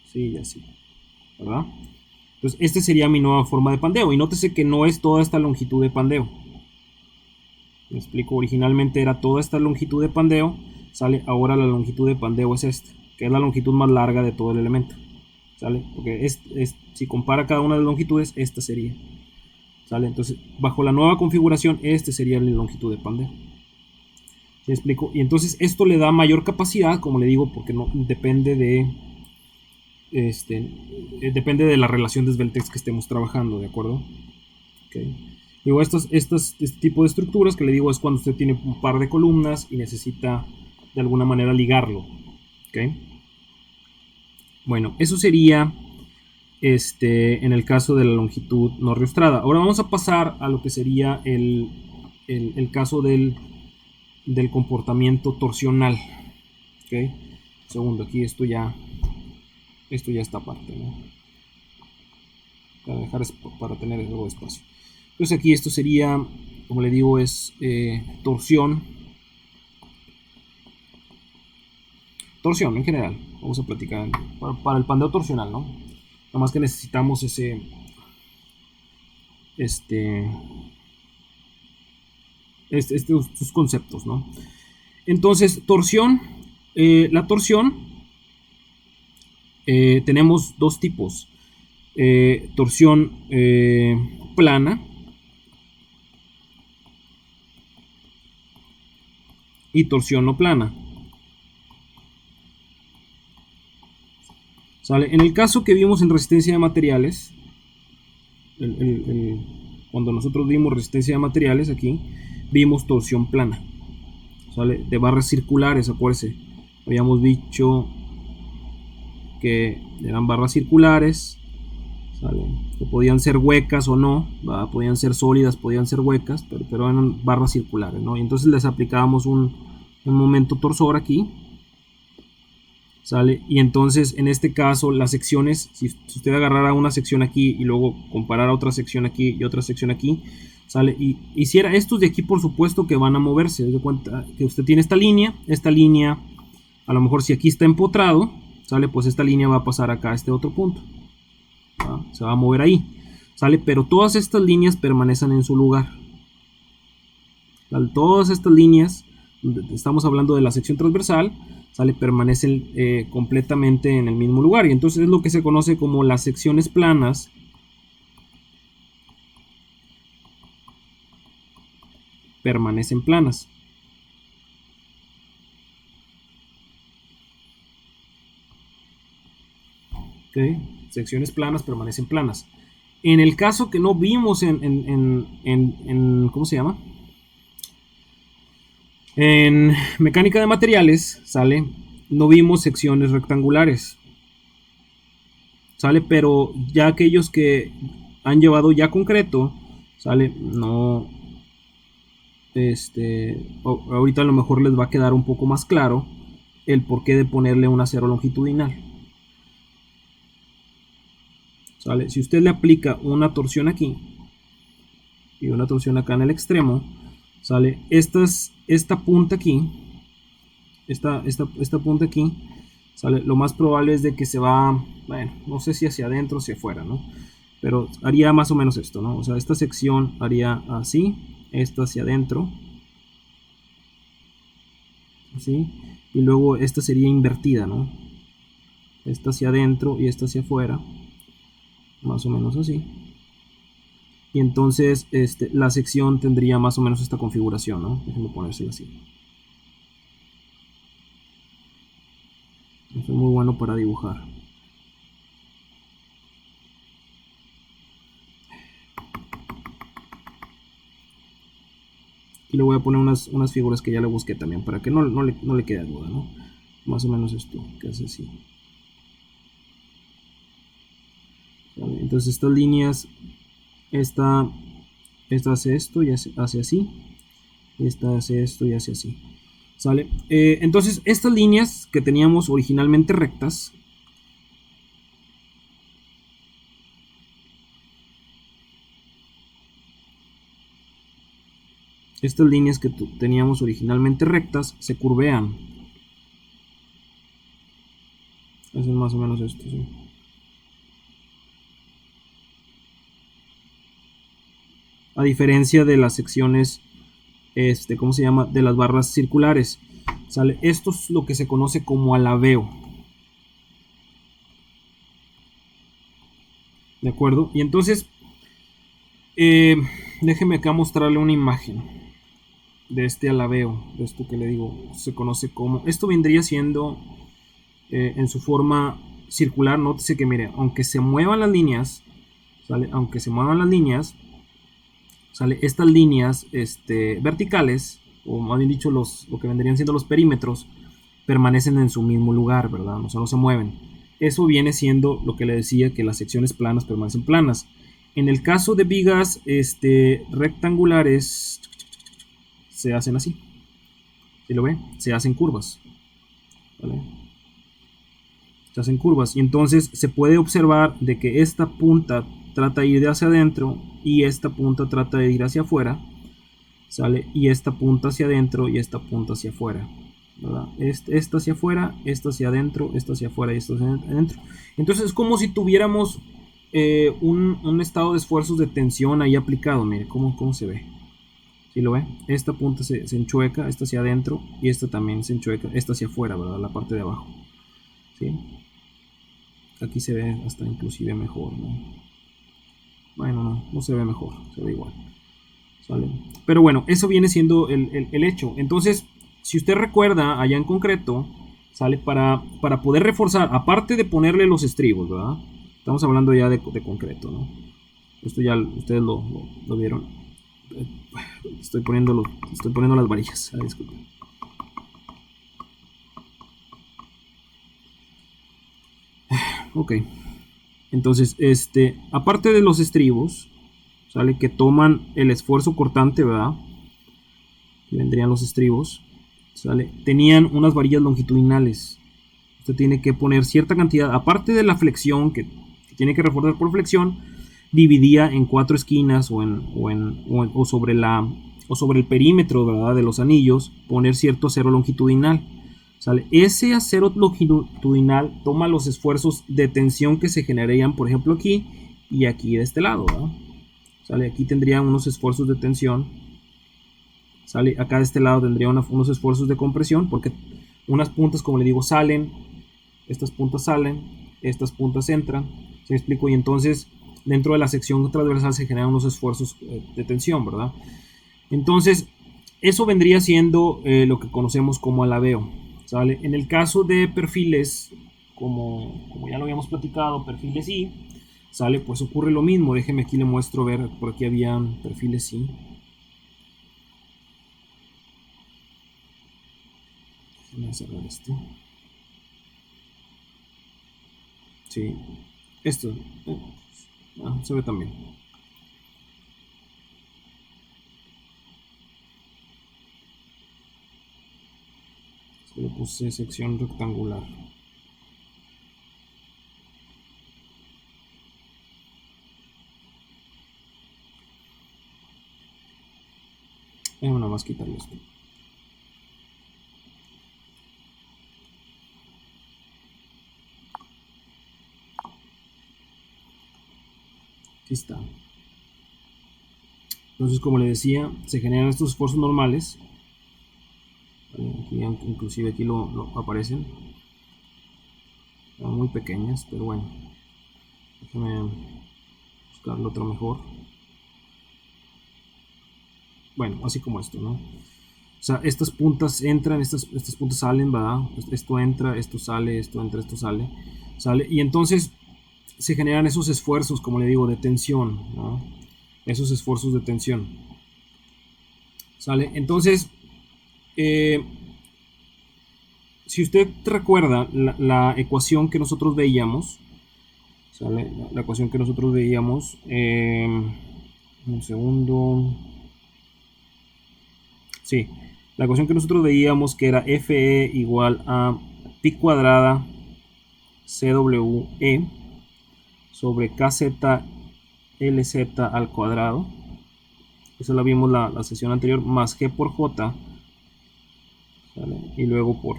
Speaker 1: Así y así. ¿Verdad? Entonces, este sería mi nueva forma de pandeo. Y nótese que no es toda esta longitud de pandeo. Me explico. Originalmente era toda esta longitud de pandeo. Sale, ahora la longitud de pandeo es esta, que es la longitud más larga de todo el elemento. ¿Sale? Porque si compara cada una de las longitudes, esta sería. ¿Sale? Entonces, bajo la nueva configuración, este sería la longitud de pandeo. ¿Me explico? Y entonces esto le da mayor capacidad, como le digo, porque no depende depende de la relación de Sveltex que estemos trabajando, ¿de acuerdo? Okay. Digo, este tipo de estructuras que le digo es cuando usted tiene un par de columnas y necesita de alguna manera ligarlo. ¿Okay? Bueno, eso sería en el caso de la longitud no arrostrada. Ahora vamos a pasar a lo que sería el caso del comportamiento torsional. ¿Okay? Segundo, aquí esto ya está aparte, ¿no? Para tener algo de espacio. Entonces aquí esto sería, como le digo, es torsión en general. Vamos a platicar para el pandeo torsional, ¿no? Nada más que necesitamos estos conceptos, ¿no? Entonces, torsión, la torsión, tenemos dos tipos. Torsión plana y torsión no plana. ¿Sale? En el caso que vimos en resistencia de materiales, cuando nosotros vimos resistencia de materiales aquí, vimos torsión plana. ¿Sale? De barras circulares, acuérdense. Habíamos dicho que eran barras circulares, ¿sale? Que podían ser huecas o no, ¿verdad? Podían ser sólidas, podían ser huecas, pero eran barras circulares, ¿no? Y entonces les aplicábamos un momento torsor aquí, ¿sale? Y entonces en este caso las secciones, si usted agarrara una sección aquí y luego comparara otra sección aquí y otra sección aquí, ¿sale? Y hiciera estos de aquí, por supuesto que van a moverse. De cuenta que usted tiene esta línea, a lo mejor si aquí está empotrado, ¿sale? Pues esta línea va a pasar acá a este otro punto, ¿va? Se va a mover ahí, ¿sale? Pero todas estas líneas permanecen en su lugar, ¿vale? Todas estas líneas, estamos hablando de la sección transversal, ¿sale? Permanecen completamente en el mismo lugar, y entonces es lo que se conoce como las secciones planas. Permanecen planas. ¿Okay? Secciones planas permanecen planas. En el caso que no vimos en ¿cómo se llama? En mecánica de materiales, ¿sale? No vimos secciones rectangulares, ¿sale? Pero ya aquellos que han llevado ya concreto, ¿sale? No, ahorita a lo mejor les va a quedar un poco más claro el porqué de ponerle un acero longitudinal, ¿sale? Si usted le aplica una torsión aquí y una torsión acá en el extremo, ¿sale? Esta punta aquí, esta punta aquí, ¿sale? Lo más probable es de que se va, bueno, no sé si hacia adentro o hacia afuera, ¿no? Pero haría más o menos esto, ¿no? O sea, esta sección haría así, esta hacia adentro, así, y luego esta sería invertida, ¿no? Esta hacia adentro y esta hacia afuera, más o menos así. Y entonces la sección tendría más o menos esta configuración, ¿no? Déjenme ponérsela así. Eso es muy bueno para dibujar. Aquí le voy a poner unas figuras que ya le busqué también, para que no le quede duda, ¿no? Más o menos esto, que hace así. ¿Vale? Entonces estas líneas, esta hace esto y hace así, esta hace esto y hace así, ¿sale? Entonces estas líneas que teníamos originalmente rectas, se curvean. Hacen más o menos esto, ¿sí? A diferencia de las secciones, ¿cómo se llama? De las barras circulares, ¿sale? Esto es lo que se conoce como alabeo. ¿De acuerdo? Y entonces, déjeme acá mostrarle una imagen de este alabeo, de esto que le digo, se conoce como, esto vendría siendo en su forma circular. Nótese que, mire, aunque se muevan las líneas, ¿sale? Aunque se muevan las líneas, ¿sale? Estas líneas verticales, o más bien dicho, lo que vendrían siendo los perímetros, permanecen en su mismo lugar, ¿verdad? O sea, no se mueven. Eso viene siendo lo que le decía, que las secciones planas permanecen planas. En el caso de vigas rectangulares, se hacen así. ¿Sí lo ve? Se hacen curvas, ¿vale? Se hacen curvas, y entonces se puede observar de que esta punta trata de ir de hacia adentro y esta punta trata de ir hacia afuera, ¿sale? Y esta punta hacia adentro y esta punta hacia afuera, ¿verdad? Esta hacia afuera, esta hacia adentro, esta hacia afuera y esta hacia adentro. Entonces es como si tuviéramos un estado de esfuerzos de tensión ahí aplicado. Mire cómo se ve. ¿Sí lo ve? Esta punta se enchueca, esta hacia adentro y esta también se enchueca, esta hacia afuera, ¿verdad? La parte de abajo, ¿sí? Aquí se ve hasta inclusive mejor, ¿no? Bueno, no se ve mejor, se ve igual, ¿sale? Pero bueno, eso viene siendo el hecho. Entonces, si usted recuerda allá en concreto, ¿sale? Para poder reforzar, aparte de ponerle los estribos, ¿verdad? Estamos hablando ya de concreto, ¿no? Esto ya ustedes lo vieron. Estoy poniendo las varillas. Disculpen. Ok. Entonces, aparte de los estribos, ¿sale? Que toman el esfuerzo cortante, ¿verdad? Que vendrían los estribos, ¿sale? Tenían unas varillas longitudinales. usted tiene que poner cierta cantidad, aparte de la flexión que tiene que reforzar por flexión, dividida en 4 esquinas o sobre el perímetro, ¿verdad?, de los anillos, poner cierto acero longitudinal. ¿Sale? Ese acero longitudinal toma los esfuerzos de tensión que se generarían, por ejemplo, aquí y aquí de este lado, ¿verdad? ¿Sale? Aquí tendrían unos esfuerzos de tensión. ¿Sale? Acá de este lado tendría unos esfuerzos de compresión, porque unas puntas, como le digo, salen, estas puntas salen, estas puntas entran, ¿se me explico? Y entonces dentro de la sección transversal se generan unos esfuerzos de tensión, ¿verdad? Entonces eso vendría siendo lo que conocemos como alabeo, ¿sale? En el caso de perfiles, como ya lo habíamos platicado, perfiles I, ¿sale? Pues ocurre lo mismo. Déjeme aquí le muestro, ver, por aquí habían perfiles I. Déjame cerrar esto. Sí, esto se ve también. Le puse sección rectangular. Déjame nada más quitarle esto. Aquí está. Entonces, como le decía, se generan estos esfuerzos normales. Aquí, inclusive aquí lo aparecen. Son muy pequeñas, pero bueno. Déjame buscarlo otro mejor. Bueno, así como esto, ¿no? O sea, estas puntas entran, estas puntas salen, ¿verdad? Esto entra, esto sale, esto entra, esto sale. Y entonces se generan esos esfuerzos, como le digo, de tensión, ¿no? Esos esfuerzos de tensión. ¿Sale? Entonces, si usted recuerda la ecuación que nosotros veíamos, ¿sale? La ecuación que nosotros veíamos, un segundo. Sí, la ecuación que nosotros veíamos, que era Fe igual a pi cuadrada CWE sobre KZ LZ al cuadrado. Eso la vimos la sesión anterior, más G por J, ¿sale? Y luego por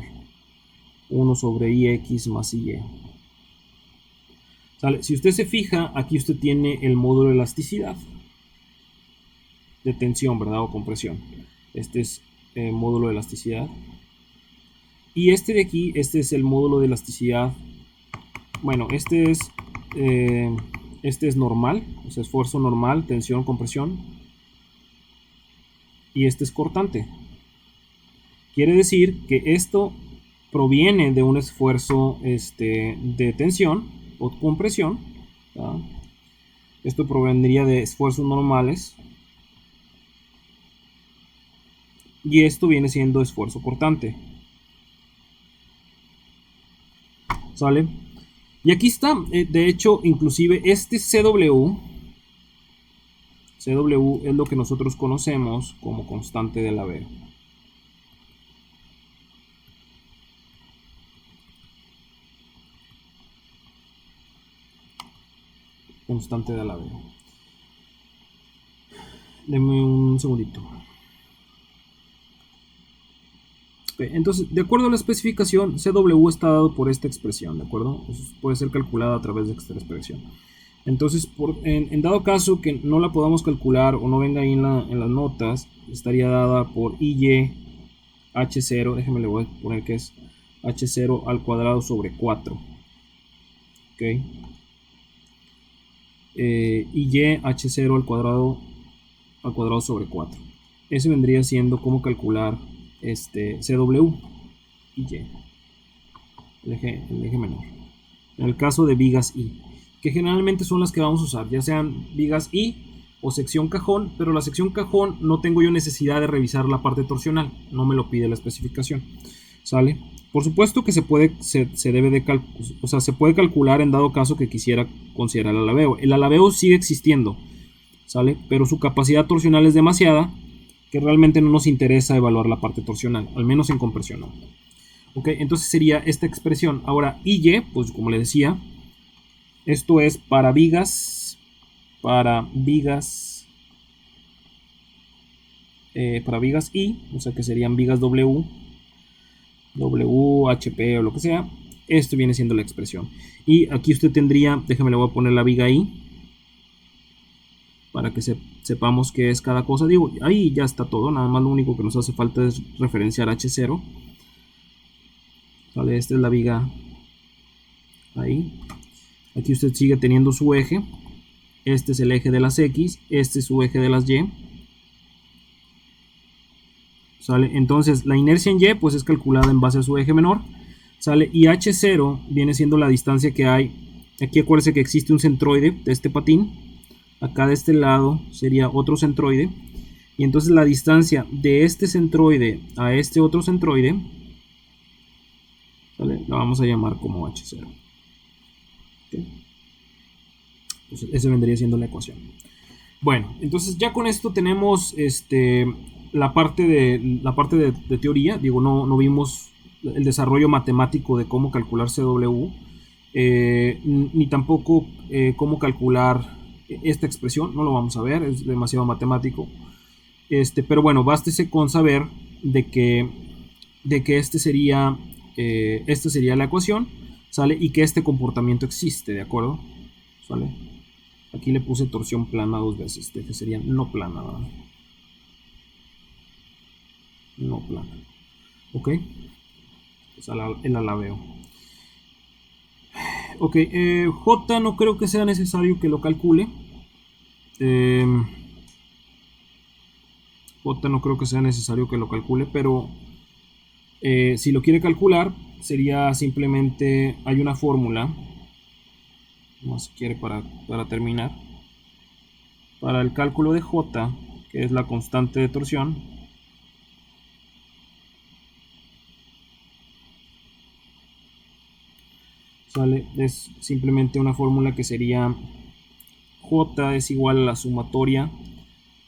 Speaker 1: 1 sobre IX más IY. ¿Sale? Si usted se fija, aquí usted tiene el módulo de elasticidad, de tensión, ¿verdad? O compresión. Este es el módulo de elasticidad. Y este de aquí, este es el módulo de elasticidad. Bueno, este es normal, o sea, esfuerzo normal, tensión, compresión. Y este es cortante. Quiere decir que esto proviene de un esfuerzo de tensión o compresión, ¿verdad? Esto provendría de esfuerzos normales. Y esto viene siendo esfuerzo cortante. ¿Sale? Y aquí está, de hecho, inclusive este CW es lo que nosotros conocemos como constante de alabeo. Constante de alabeo. Deme un segundito. Entonces, de acuerdo a la especificación, CW está dado por esta expresión, ¿de acuerdo? Eso puede ser calculada a través de esta expresión. Entonces, en dado caso que no la podamos calcular o no venga ahí en las notas, estaría dada por IY H0, déjenme le voy a poner que es H0 al cuadrado sobre 4. ¿Ok? IY H0 al cuadrado sobre 4. Ese vendría siendo como calcular CW y Y, el eje menor. En el caso de vigas I, que generalmente son las que vamos a usar, ya sean vigas I o sección cajón, pero la sección cajón no tengo yo necesidad de revisar la parte torsional, no me lo pide la especificación, ¿sale? Por supuesto que se puede calcular en dado caso que quisiera considerar el alabeo. El alabeo sigue existiendo, ¿sale? Pero su capacidad torsional es demasiada que realmente no nos interesa evaluar la parte torsional, al menos en compresión, ¿no? Ok, entonces sería esta expresión. Ahora, y, pues como le decía, esto es para vigas, I, o sea que serían vigas W, HP o lo que sea. Esto viene siendo la expresión. Y aquí usted tendría, déjame le voy a poner la viga I, para que sepamos qué es cada cosa. Digo, ahí ya está todo, nada más lo único que nos hace falta es referenciar H0. ¿Vale? Esta es la viga ahí. Aquí usted sigue teniendo su eje. Este es el eje de las X, este es su eje de las Y. ¿Sale? Entonces la inercia en Y pues es calculada en base a su eje menor. ¿Sale? Y H0 viene siendo la distancia que hay. Aquí acuérdese que existe un centroide de este patín. Acá de este lado sería otro centroide. Y entonces la distancia de este centroide a este otro centroide, ¿sale? La vamos a llamar como H0. ¿Okay? Entonces esa vendría siendo la ecuación. Bueno, entonces ya con esto tenemos la parte de teoría. Digo, no vimos el desarrollo matemático de cómo calcular CW, ni tampoco cómo calcular esta expresión. No lo vamos a ver, es demasiado matemático. Pero bueno, bástese con saber de que esta sería la ecuación, ¿sale? Y que este comportamiento existe, ¿de acuerdo? ¿Sale? Aquí le puse torsión plana 2 veces, que sería no plana, ¿verdad? No plana. ¿Ok? Pues el alabeo. Ok, J no creo que sea necesario que lo calcule. J no creo que sea necesario que lo calcule, pero si lo quiere calcular, sería simplemente, hay una fórmula, no si quiere para terminar, para el cálculo de J, que es la constante de torsión. ¿Sale? Es simplemente una fórmula que sería J es igual a la sumatoria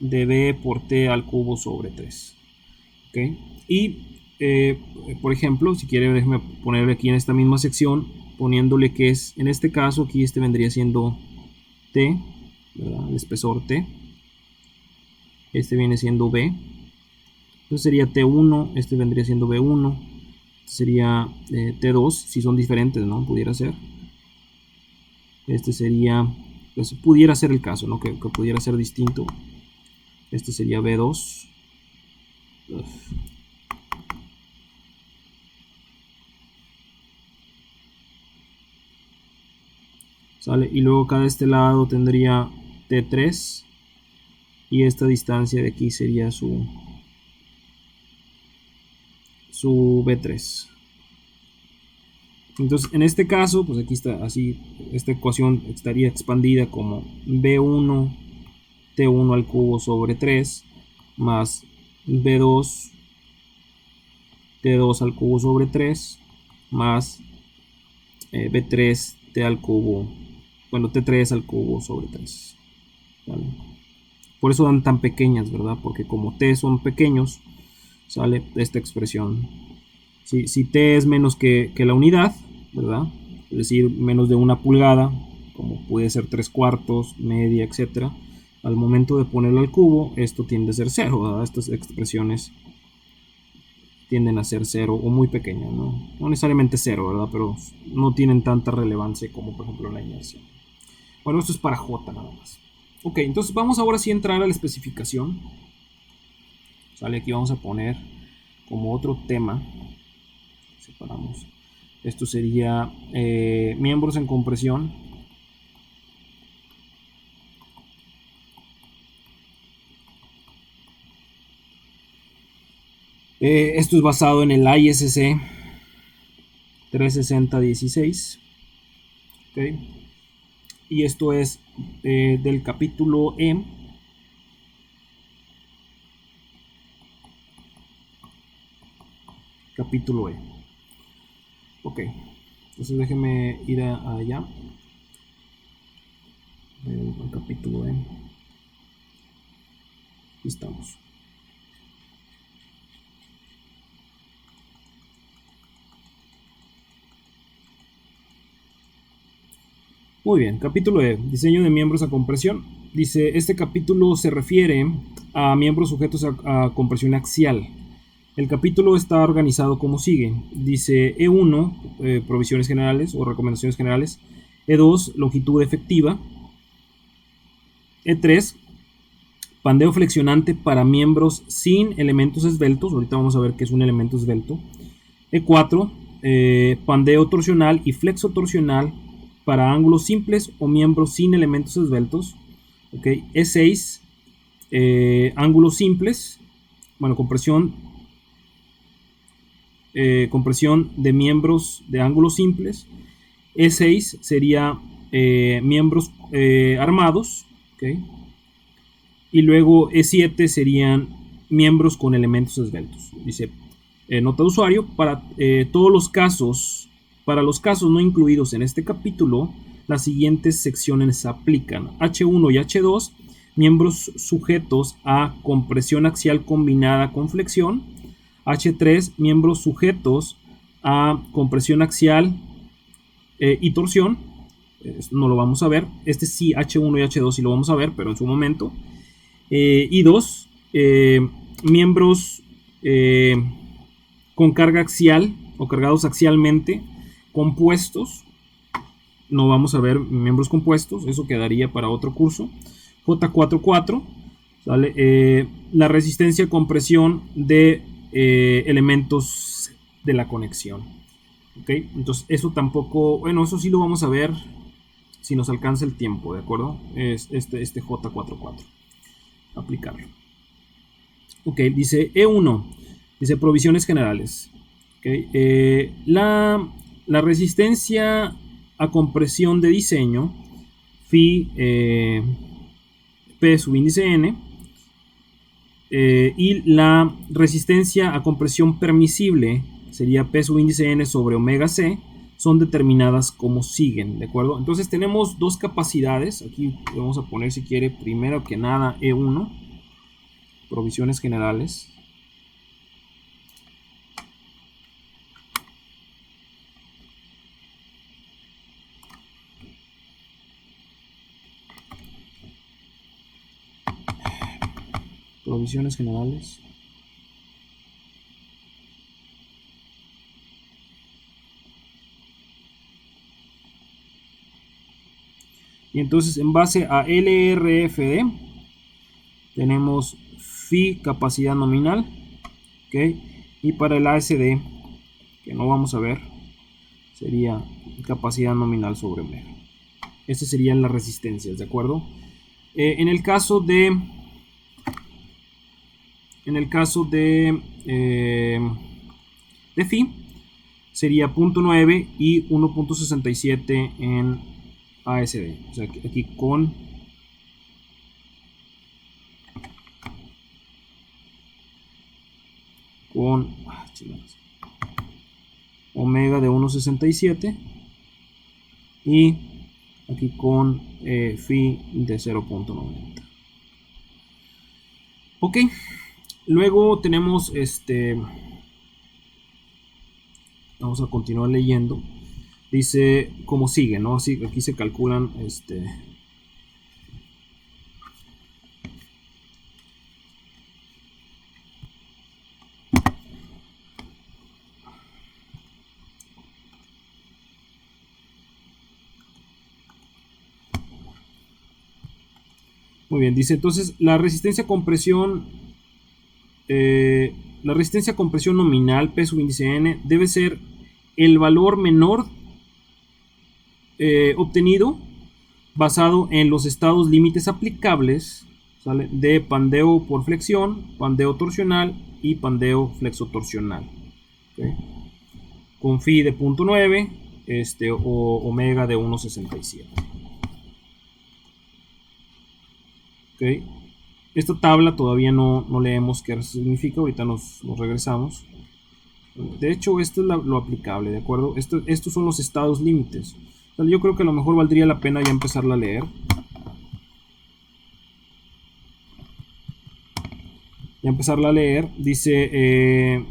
Speaker 1: de B por T al cubo sobre 3. ¿Okay? Y, por ejemplo, si quiere, déjeme ponerle aquí en esta misma sección, poniéndole que es, en este caso, aquí vendría siendo T, ¿verdad? El espesor T. Este viene siendo B. Entonces sería T1, este vendría siendo B1. Este sería T2, si son diferentes, ¿no? Pudiera ser. Este sería, pues pudiera ser el caso, ¿no? Que pudiera ser distinto. Este sería B2. ¿Sale? Y luego acá de este lado tendría T3. Y esta distancia de aquí sería su B3. Entonces, en este caso, pues aquí está así, esta ecuación estaría expandida como B1 T1 al cubo sobre 3 más B2 T2 al cubo sobre 3 más B3 T al cubo, bueno, T3 al cubo sobre 3. ¿Vale? Por eso dan tan pequeñas, ¿verdad? Porque como T son pequeños, sale esta expresión. Si T es menos que la unidad, ¿verdad? Es decir, menos de 1 pulgada, como puede ser 3/4, media, etc. Al momento de ponerlo al cubo, esto tiende a ser 0, ¿verdad? Estas expresiones tienden a ser 0 o muy pequeñas, ¿no? No necesariamente 0, ¿verdad? Pero no tienen tanta relevancia como, por ejemplo, la inercia. Bueno, esto es para J nada más. Ok, entonces vamos ahora sí a entrar a la especificación. Sale, aquí vamos a poner como otro tema. Separamos. Esto sería miembros en compresión. Esto es basado en el ISC 36016. ¿Okay? Y esto es del capítulo E. Capítulo E. Ok. Entonces déjeme ir allá. El capítulo E. Aquí estamos. Muy bien, capítulo E, diseño de miembros a compresión. Dice, este capítulo se refiere a miembros sujetos a compresión axial. El capítulo está organizado como sigue. Dice E1, provisiones generales o recomendaciones generales. E2, longitud efectiva. E3, pandeo flexionante para miembros sin elementos esbeltos. Ahorita vamos a ver qué es un elemento esbelto. E4, pandeo torsional y flexotorsional para ángulos simples o miembros sin elementos esbeltos. Okay. E6, ángulos simples. Bueno, compresión de miembros de ángulos simples. E6 sería miembros armados. Okay. Y luego E7 serían miembros con elementos esbeltos. Dice, nota de usuario, para todos los casos, para los casos no incluidos en este capítulo, las siguientes secciones se aplican. H1 y H2, miembros sujetos a compresión axial combinada con flexión. H3, miembros sujetos a compresión axial y torsión. No lo vamos a ver. Este sí, H1 y H2 sí lo vamos a ver, pero en su momento. Y 2, miembros con carga axial o cargados axialmente compuestos. No vamos a ver miembros compuestos, eso quedaría para otro curso. J44, ¿sale? La resistencia a compresión de elementos de la conexión. ¿Okay? Entonces eso tampoco, bueno, eso sí lo vamos a ver si nos alcanza el tiempo, ¿de acuerdo? Es este J44. Aplicarlo. Ok, dice E1, dice provisiones generales. Okay, la resistencia a compresión de diseño, phi P subíndice N, y la resistencia a compresión permisible sería P subíndice N sobre omega C, son determinadas como siguen, ¿de acuerdo? Entonces tenemos dos capacidades, aquí vamos a poner si quiere primero que nada E1, provisiones generales. Provisiones generales. Y entonces en base a LRFD tenemos phi capacidad nominal, ¿okay? Y para el ASD, que no vamos a ver, sería capacidad nominal sobre omega. Estas serían las resistencias, ¿de acuerdo? En el caso de phi sería 0.9 y 1.67 en ASD. O sea, aquí con omega de 1.67 y aquí con phi de 0.90. Ok, luego tenemos vamos a continuar leyendo. Dice como sigue, ¿no? Así, aquí se calculan muy bien, dice entonces la resistencia a compresión nominal P subíndice N debe ser el valor menor obtenido basado en los estados límites aplicables, ¿sale? De pandeo por flexión, pandeo torsional y pandeo flexotorsional. ¿Okay? Con phi de 0.9 o omega de 1.67. ¿Okay? Esta tabla todavía no leemos qué significa, ahorita nos regresamos. De hecho, esto es lo aplicable, ¿de acuerdo? Estos son los estados límites. O sea, yo creo que a lo mejor valdría la pena ya empezarla a leer. Dice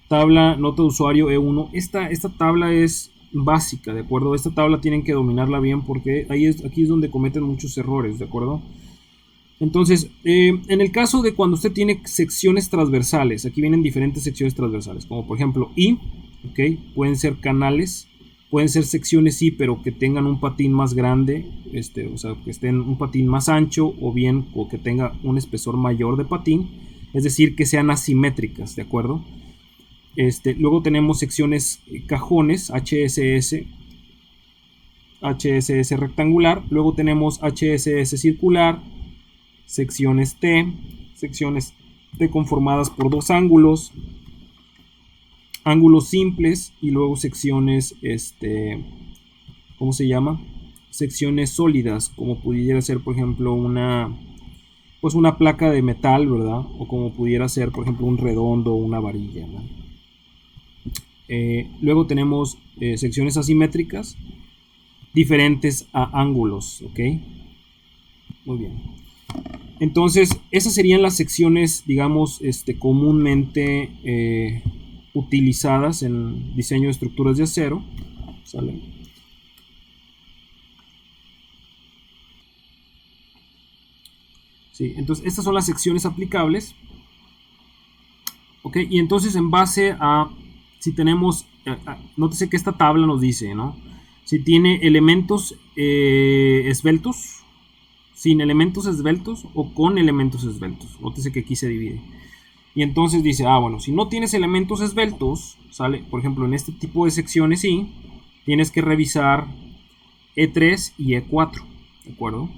Speaker 1: tabla, nota de usuario E1. Esta tabla es básica, ¿de acuerdo? Esta tabla tienen que dominarla bien porque aquí es donde cometen muchos errores, ¿de acuerdo? Entonces, en el caso de cuando usted tiene secciones transversales, aquí vienen diferentes secciones transversales, como por ejemplo I, ¿ok? Pueden ser canales, pueden ser secciones I, pero que tengan un patín más grande, o sea, que estén un patín más ancho, o bien o que tenga un espesor mayor de patín, es decir, que sean asimétricas, ¿de acuerdo? Luego tenemos secciones cajones, HSS rectangular, luego tenemos HSS circular, secciones T conformadas por dos ángulos simples, y luego secciones, ¿cómo se llama? Secciones sólidas, como pudiera ser, por ejemplo, pues una placa de metal, ¿verdad? O como pudiera ser, por ejemplo, un redondo o una varilla, ¿no? Luego tenemos secciones asimétricas diferentes a ángulos, ¿ok? Muy bien. Entonces, esas serían las secciones, digamos, comúnmente utilizadas en diseño de estructuras de acero. ¿Sale? Sí, entonces estas son las secciones aplicables. Ok, y entonces en base a, si tenemos, nótese que esta tabla nos dice, ¿no? Si tiene elementos esbeltos, sin elementos esbeltos o con elementos esbeltos. Nótese que aquí se divide. Y entonces dice, bueno, si no tienes elementos esbeltos, ¿sale? Por ejemplo, en este tipo de secciones sí, tienes que revisar E3 y E4, ¿de acuerdo?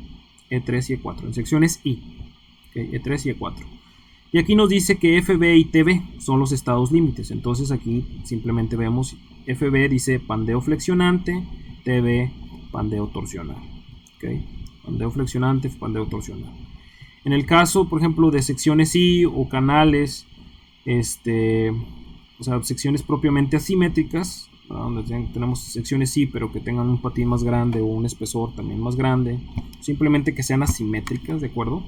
Speaker 1: E3 y E4, en secciones I, ¿okay? E3 y E4. Y aquí nos dice que FB y TB son los estados límites. Entonces aquí simplemente vemos FB dice pandeo flexionante, TB pandeo torsional. ¿Okay? Pandeo flexionante, pandeo torsional. En el caso, por ejemplo, de secciones I o canales, o sea, secciones propiamente asimétricas, donde tenemos secciones I, pero que tengan un patín más grande o un espesor también más grande, simplemente que sean asimétricas, ¿de acuerdo?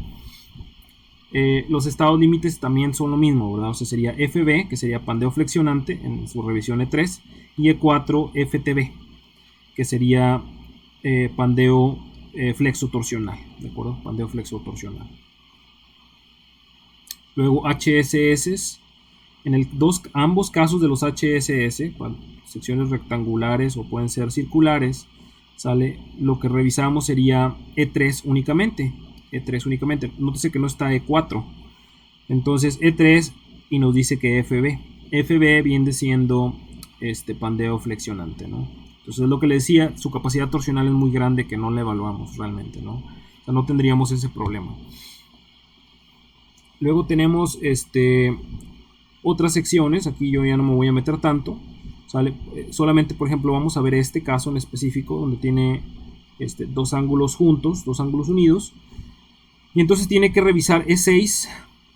Speaker 1: Los estados límites también son lo mismo, ¿verdad? O sea, sería FB, que sería pandeo flexionante en su revisión E3, y E4 FTB, que sería pandeo flexo torsional, ¿de acuerdo? Pandeo flexo torsional. Luego HSS, en ambos casos de los HSS, secciones rectangulares o pueden ser circulares, ¿sale? Lo que revisamos sería E3 únicamente. E3 únicamente. Nótese que no está E4. Entonces E3 y nos dice que FB. FB viene siendo pandeo flexionante, ¿no? Entonces es lo que le decía, su capacidad torsional es muy grande que no la evaluamos realmente, ¿no? O sea, no tendríamos ese problema. Luego tenemos otras secciones, aquí yo ya no me voy a meter tanto, ¿sale? Solamente, por ejemplo, vamos a ver este caso en específico, donde tiene dos ángulos juntos, dos ángulos unidos, y entonces tiene que revisar E6,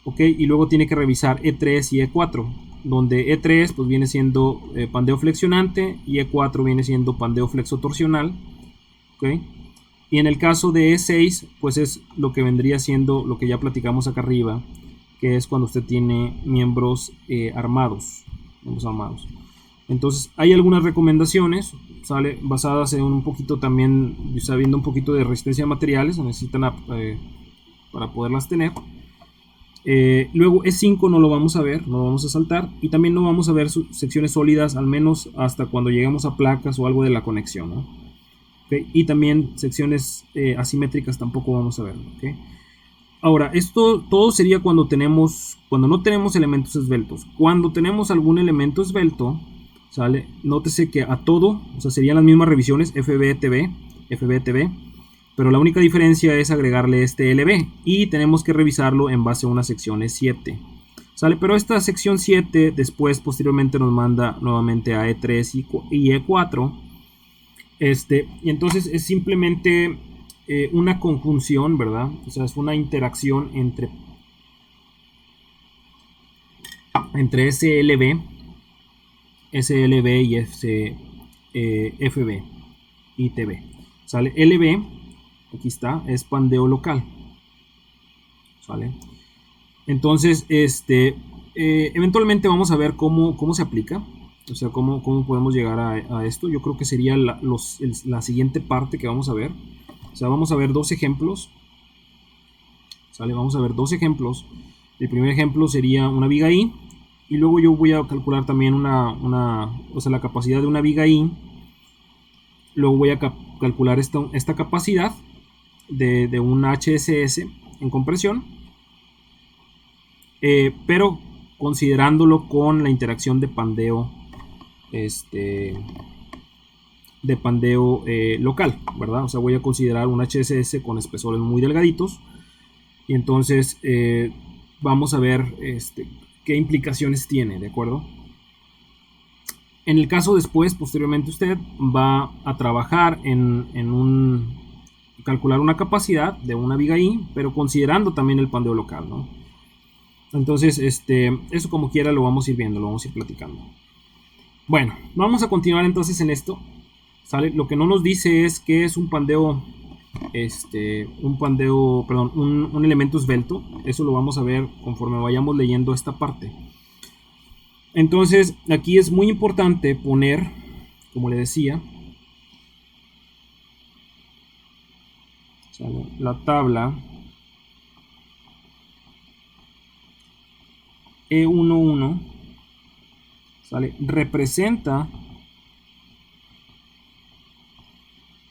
Speaker 1: ¿ok? Y luego tiene que revisar E3 y E4, donde E3 pues viene siendo pandeo flexionante y E4 viene siendo pandeo flexo torsional, ¿ok? Y en el caso de E6, pues es lo que vendría siendo lo que ya platicamos acá arriba, que es cuando usted tiene miembros armados. Entonces, hay algunas recomendaciones, ¿sale? Basadas en un poquito también, sabiendo un poquito de resistencia de materiales, necesitan para poderlas tener. Luego E5 no lo vamos a ver, no lo vamos a saltar, y también no vamos a ver secciones sólidas, al menos hasta cuando lleguemos a placas o algo de la conexión, ¿no? Okay. Y también secciones asimétricas tampoco vamos a ver, ¿okay? Ahora, esto todo sería cuando no tenemos elementos esbeltos. Cuando tenemos algún elemento esbelto, ¿sale? Nótese que a todo, o sea, serían las mismas revisiones FB, TB, pero la única diferencia es agregarle este LB y tenemos que revisarlo en base a una sección E7, ¿sale? Pero esta sección 7 después, posteriormente, nos manda nuevamente a E3 y E4. Y entonces es simplemente una conjunción, ¿verdad? O sea, es una interacción entre SLB y FB y TB. ¿Sale? LB, aquí está, es pandeo local. ¿Sale? Entonces, eventualmente vamos a ver cómo se aplica. O sea, ¿cómo podemos llegar a esto? Yo creo que sería la siguiente parte que vamos a ver. O sea, vamos a ver dos ejemplos. ¿Sale? Vamos a ver dos ejemplos. El primer ejemplo sería una viga I. Y luego yo voy a calcular también o sea, la capacidad de una viga I. Luego voy a calcular esta capacidad de un HSS en compresión. Pero considerándolo con la interacción de pandeo local, ¿verdad? O sea, voy a considerar un HSS con espesores muy delgaditos y entonces vamos a ver qué implicaciones tiene, ¿de acuerdo? En el caso después, posteriormente usted va a trabajar calcular una capacidad de una viga I, pero considerando también el pandeo local, ¿no? Entonces, eso como quiera lo vamos a ir viendo, lo vamos a ir platicando. Bueno, vamos a continuar entonces en esto. ¿Sale? Lo que no nos dice es que es un pandeo, un elemento esbelto. Eso lo vamos a ver conforme vayamos leyendo esta parte. Entonces, aquí es muy importante poner, como le decía, ¿sale? La tabla E11, ¿sale? Representa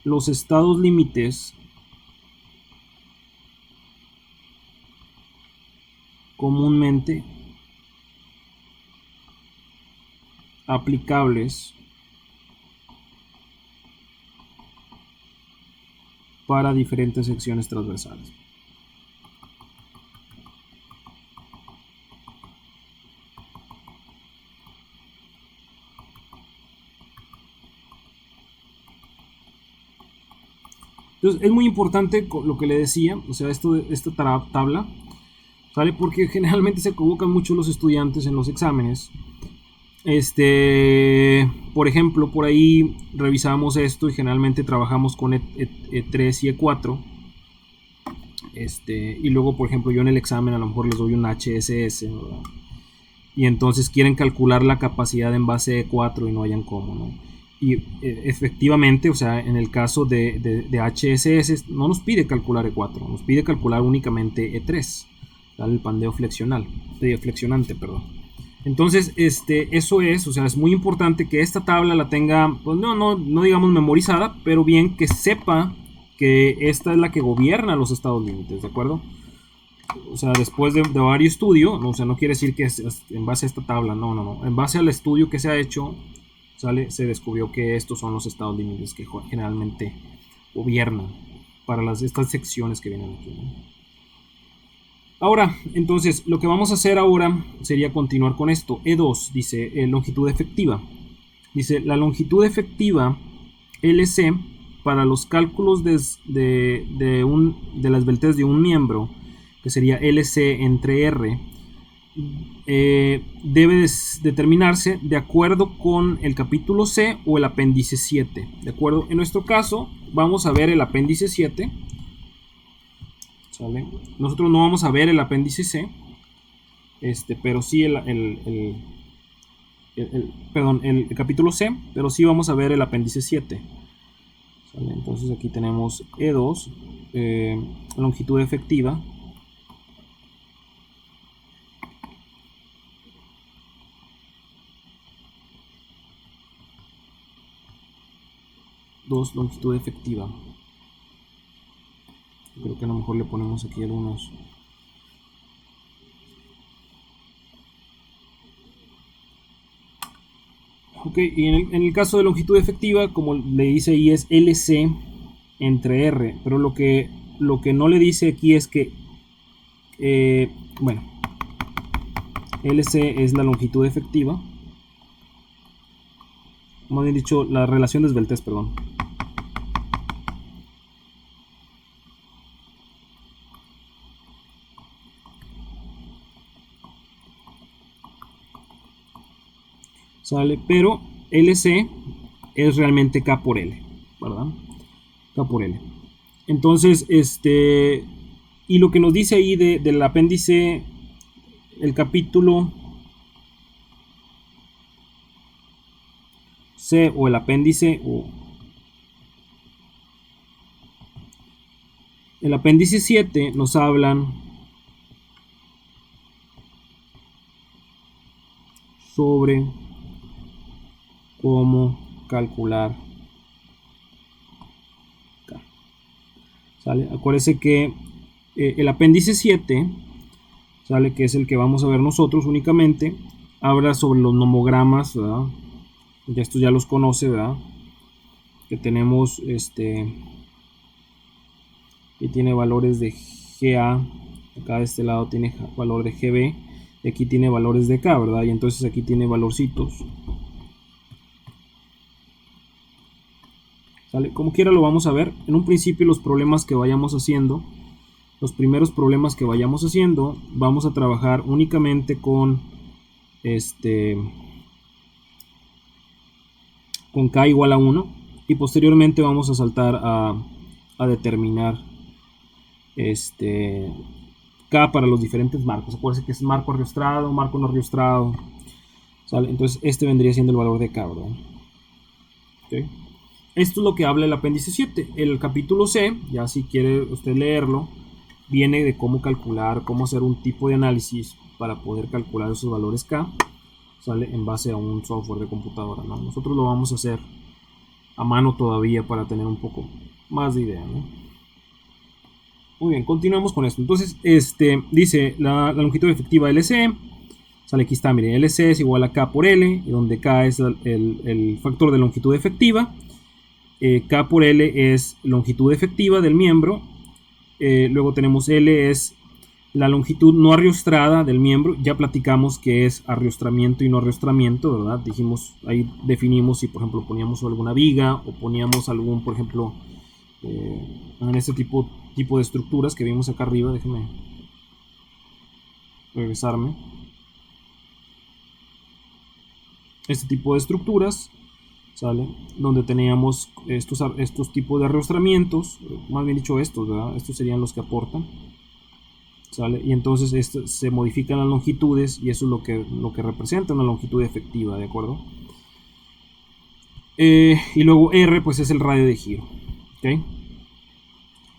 Speaker 1: los estados límites comúnmente aplicables para diferentes secciones transversales. Entonces es muy importante lo que le decía, o sea, esta tabla, ¿sale? Porque generalmente se equivocan mucho los estudiantes en los exámenes. Por ejemplo, por ahí revisamos esto y generalmente trabajamos con E3 y E4. Y luego, por ejemplo, yo en el examen a lo mejor les doy un HSS, ¿verdad? Y entonces quieren calcular la capacidad en base E4 y no hayan cómo, ¿no? Y efectivamente, o sea, en el caso de HSS no nos pide calcular E4, nos pide calcular únicamente E3, ¿vale? El pandeo flexionante, perdón. Entonces, eso es, o sea, es muy importante que esta tabla la tenga, pues no digamos memorizada, pero bien que sepa que esta es la que gobierna los estados límites, ¿de acuerdo? O sea, después de varios estudios, o sea, no quiere decir que es en base a esta tabla, no. En base al estudio que se ha hecho, se descubrió que estos son los estados límites que generalmente gobiernan para estas secciones que vienen aquí, ¿no? Ahora, entonces, lo que vamos a hacer ahora sería continuar con esto. E2 dice longitud efectiva. Dice la longitud efectiva LC para los cálculos de la esbeltez de un miembro, que sería LC entre R, debe determinarse de acuerdo con el capítulo C o el apéndice 7. ¿De acuerdo? En nuestro caso, vamos a ver el apéndice 7. ¿Sale? Nosotros no vamos a ver el apéndice C, pero sí el capítulo C, pero sí vamos a ver el apéndice 7. ¿Sale? Entonces aquí tenemos E2, longitud efectiva. Longitud efectiva. Creo que a lo mejor le ponemos aquí algunos. Ok, y en el caso de longitud efectiva, como le dice ahí, es LC entre R, pero lo que no le dice aquí es que, bueno, LC es la longitud efectiva, más bien dicho, la relación de esbeltez, perdón. ¿Sale? Pero LC es realmente K por L, ¿verdad? K por L. Entonces, y lo que nos dice ahí del apéndice, el capítulo C o el apéndice el apéndice 7 nos hablan sobre cómo calcular K. ¿Sale? Acuérdense que el apéndice 7, ¿sale? Que es el que vamos a ver nosotros únicamente, habla sobre los nomogramas, ¿verdad? Ya estos ya los conoce, ¿verdad? Que tenemos y tiene valores de GA, acá de este lado tiene valor de GB, y aquí tiene valores de K, ¿verdad? Y entonces aquí tiene valorcitos. ¿Sale? Como quiera lo vamos a ver. En un principio los problemas que vayamos haciendo, los primeros problemas que vayamos haciendo, vamos a trabajar únicamente con con K igual a 1 y posteriormente vamos a saltar a determinar K para los diferentes marcos. Acuérdense que es marco arriostrado, marco no arriostrado, ¿sale? Entonces este vendría siendo el valor de K, ¿verdad? Okay. Esto es lo que habla el apéndice 7. El capítulo C, ya si quiere usted leerlo, viene de cómo calcular, cómo hacer un tipo de análisis para poder calcular esos valores K, ¿sale? En base a un software de computadora, ¿no? Nosotros lo vamos a hacer a mano todavía para tener un poco más de idea, ¿no? Muy bien, continuamos con esto. Entonces, dice la longitud efectiva LC. Sale, aquí está, miren, LC es igual a K por L, y donde K es el factor de longitud efectiva. K por L es longitud efectiva del miembro. Luego tenemos L es la longitud no arriostrada del miembro. Ya platicamos que es arriostramiento y no arriostramiento, ¿verdad? Dijimos, ahí definimos si por ejemplo poníamos alguna viga o poníamos algún, por ejemplo, en este tipo de estructuras que vimos acá arriba. Déjenme regresarme. Este tipo de estructuras, ¿sale? Donde teníamos estos tipos de arrostramientos, más bien dicho estos, ¿verdad? Estos serían los que aportan, ¿sale? Y entonces se modifican las longitudes y eso es lo que representa una longitud efectiva, ¿de acuerdo? Y luego R pues es el radio de giro, ¿ok?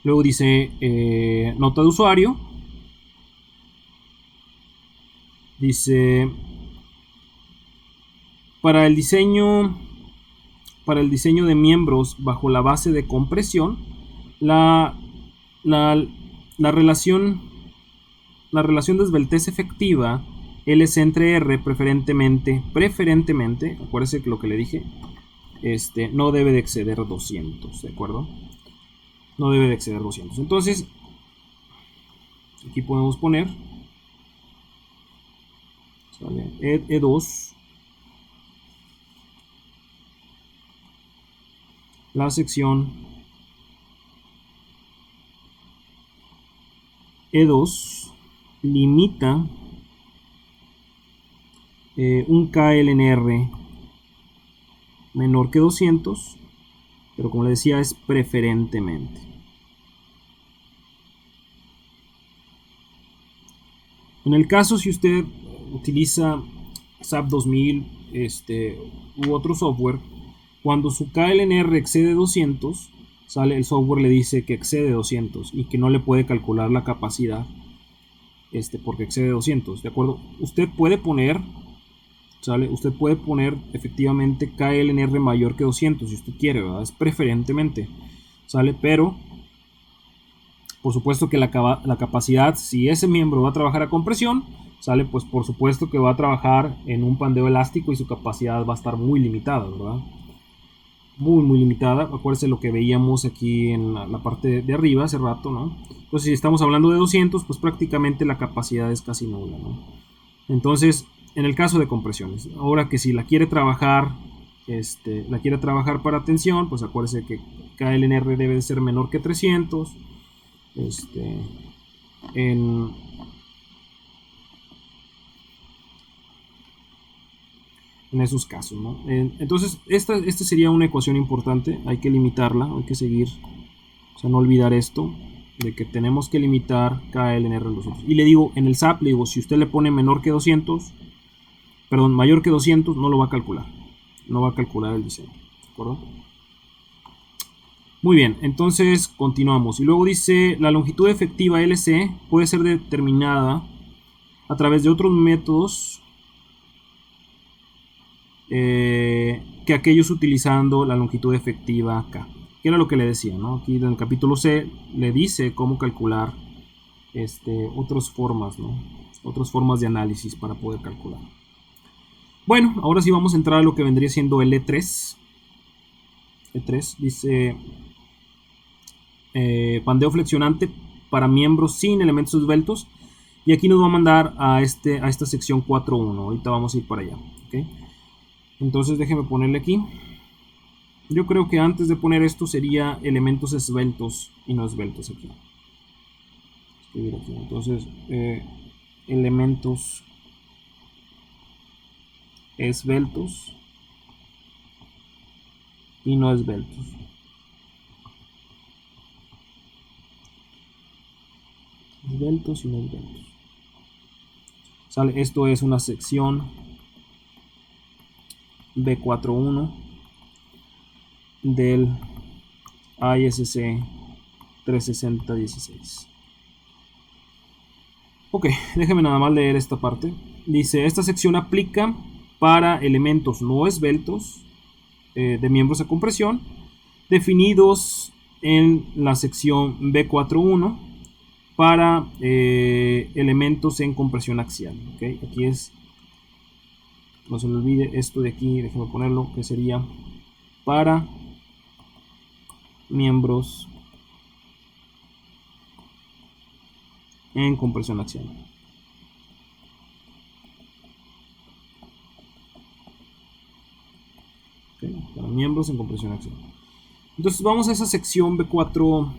Speaker 1: Luego dice nota de usuario, dice para el diseño de miembros bajo la base de compresión, la relación de esbeltez efectiva LC entre R preferentemente, acuérdense que lo que le dije, no debe de exceder 200, ¿de acuerdo? No debe de exceder 200. Entonces, aquí podemos poner, ¿sale? E2, la sección E2 limita un KLNR menor que 200, pero como le decía es preferentemente. En el caso si usted utiliza SAP 2000 u otro software, cuando su KLNR excede 200, ¿sale? El software le dice que excede 200 y que no le puede calcular la capacidad porque excede 200, ¿de acuerdo? Usted puede poner, ¿sale? Usted puede poner efectivamente KLNR mayor que 200 si usted quiere, ¿verdad? Es preferentemente, ¿sale? Pero por supuesto que la capacidad, si ese miembro va a trabajar a compresión, ¿sale? Pues por supuesto que va a trabajar en un pandeo elástico y su capacidad va a estar muy limitada, ¿verdad? Muy limitada. Acuérdense lo que veíamos aquí en la parte de arriba hace rato, ¿no? Entonces si estamos hablando de 200, pues prácticamente la capacidad es casi nula, ¿no? Entonces, en el caso de compresiones, ahora que si la quiere trabajar para tensión, pues acuérdese que KLNR debe de ser menor que 300. En esos casos, ¿no? Entonces esta sería una ecuación importante, hay que limitarla, hay que seguir, o sea, no olvidar esto de que tenemos que limitar KLNR en 200. Y le digo, en el SAP le digo, si usted le pone mayor que 200, no lo va a calcular, no va a calcular el diseño, ¿de acuerdo? Muy bien, entonces continuamos. Y luego dice, la longitud efectiva LC puede ser determinada a través de otros métodos que aquellos utilizando la longitud efectiva K. Que era lo que le decía, ¿no? Aquí en el capítulo C le dice cómo calcular otras formas, ¿no? Otras formas de análisis para poder calcular. Bueno, ahora sí vamos a entrar a lo que vendría siendo el E3. E3 dice pandeo flexionante para miembros sin elementos esbeltos. Y aquí nos va a mandar a esta sección 4.1. Ahorita vamos a ir para allá. ¿Okay? Entonces déjeme ponerle aquí. Yo creo que antes de poner esto sería elementos esbeltos y no esbeltos aquí. Escribir aquí. Entonces, elementos esbeltos y no esbeltos. Esbeltos y no esbeltos. ¿Sale? Esto es una sección B41 del ISC 36016. Ok, déjeme nada más leer esta parte. Dice, esta sección aplica para elementos no esbeltos de miembros a compresión definidos en la sección B41 para elementos en compresión axial. ¿Okay? Aquí es, no se me olvide esto de aquí, déjeme ponerlo, que sería para miembros en compresión axial. Okay, para miembros en compresión axial. Entonces vamos a esa sección B41.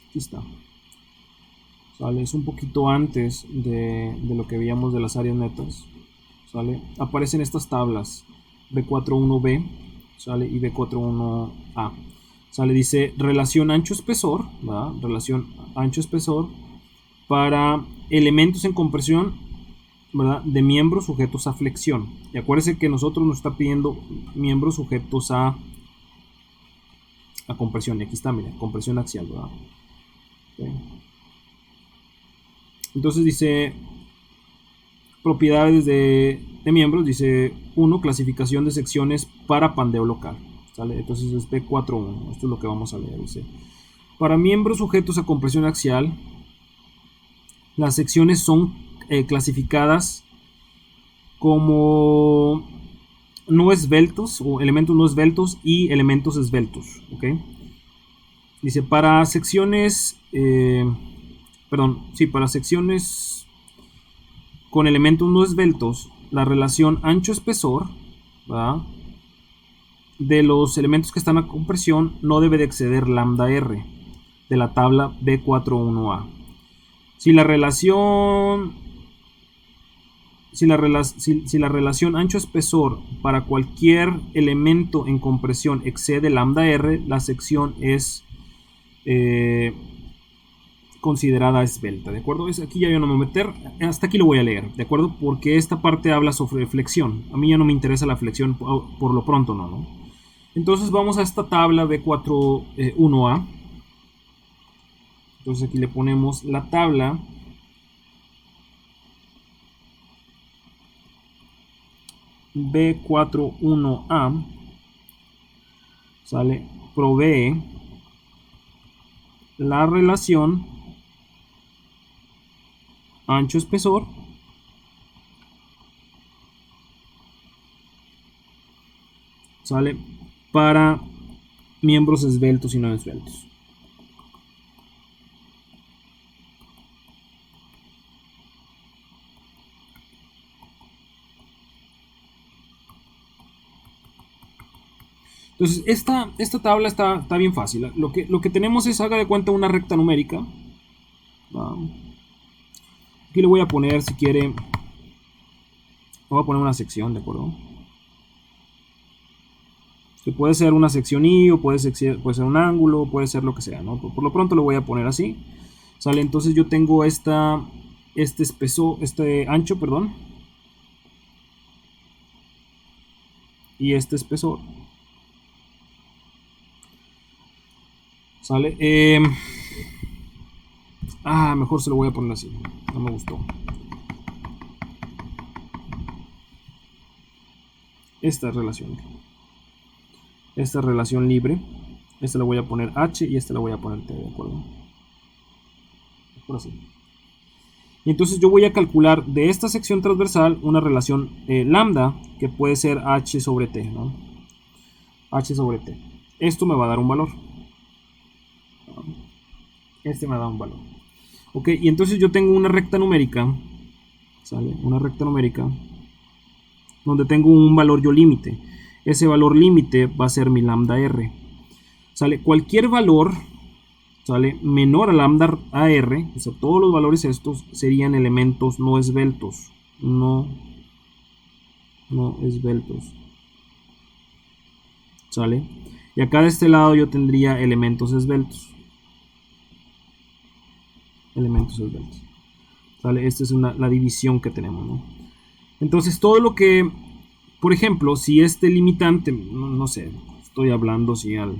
Speaker 1: Aquí está. ¿Sale? Es un poquito antes de lo que veíamos de las áreas netas. ¿Sale? Aparecen estas tablas B41B, ¿sale? Y B41A. ¿Sale? Dice relación ancho-espesor, ¿verdad? Relación ancho-espesor para elementos en compresión, ¿verdad? De miembros sujetos a flexión. Y acuérdense que nosotros nos está pidiendo miembros sujetos a compresión. Y aquí está, mira, compresión axial, ¿verdad? Okay. Entonces dice propiedades de miembros, dice 1, clasificación de secciones para pandeo local. ¿Sale? Entonces es B41, esto es lo que vamos a leer. Dice, para miembros sujetos a compresión axial, las secciones son clasificadas como no esbeltos o elementos no esbeltos y elementos esbeltos. ¿Okay? Dice, para secciones, para secciones con elementos no esbeltos, la relación ancho-espesor, ¿verdad?, de los elementos que están a compresión no debe de exceder lambda R de la tabla B41A. Si la relación ancho-espesor para cualquier elemento en compresión excede lambda R, la sección es considerada esbelta, ¿de acuerdo? Aquí ya yo no me voy a meter, hasta aquí lo voy a leer, ¿de acuerdo? Porque esta parte habla sobre flexión. A mí ya no me interesa la flexión, por lo pronto no. Entonces vamos a esta tabla B41A. Entonces aquí le ponemos la tabla B41A, ¿sale? Provee la relación ancho-espesor ¿sale? Para miembros esbeltos y no esbeltos. Entonces, esta tabla está bien fácil. Lo que tenemos es, haga de cuenta, una recta numérica. Aquí le voy a poner, si quiere, voy a poner una sección, ¿de acuerdo? que puede ser una sección I o puede ser un ángulo, puede ser lo que sea, ¿no? Por lo pronto lo voy a poner así. Sale, entonces yo tengo este ancho, perdón, y este espesor. Sale, mejor se lo voy a poner así, no me gustó. Esta relación libre, esta la voy a poner H y esta la voy a poner T, ¿de acuerdo? Por así. Y entonces yo voy a calcular de esta sección transversal una relación lambda que puede ser H sobre T, ¿no? H sobre T. Esto me va a dar un valor. Este me da un valor. Ok, y entonces yo tengo una recta numérica, ¿sale? Una recta numérica donde tengo un valor yo límite. Ese valor límite va a ser mi lambda R. ¿Sale? Cualquier valor, ¿sale?, menor a lambda AR, o sea, todos los valores estos serían elementos no esbeltos. No esbeltos. ¿Sale? Y acá de este lado yo tendría elementos esbeltos. ¿Sale? Esta es la división que tenemos, ¿no? Entonces todo lo que, por ejemplo, si este limitante, no sé, estoy hablando así al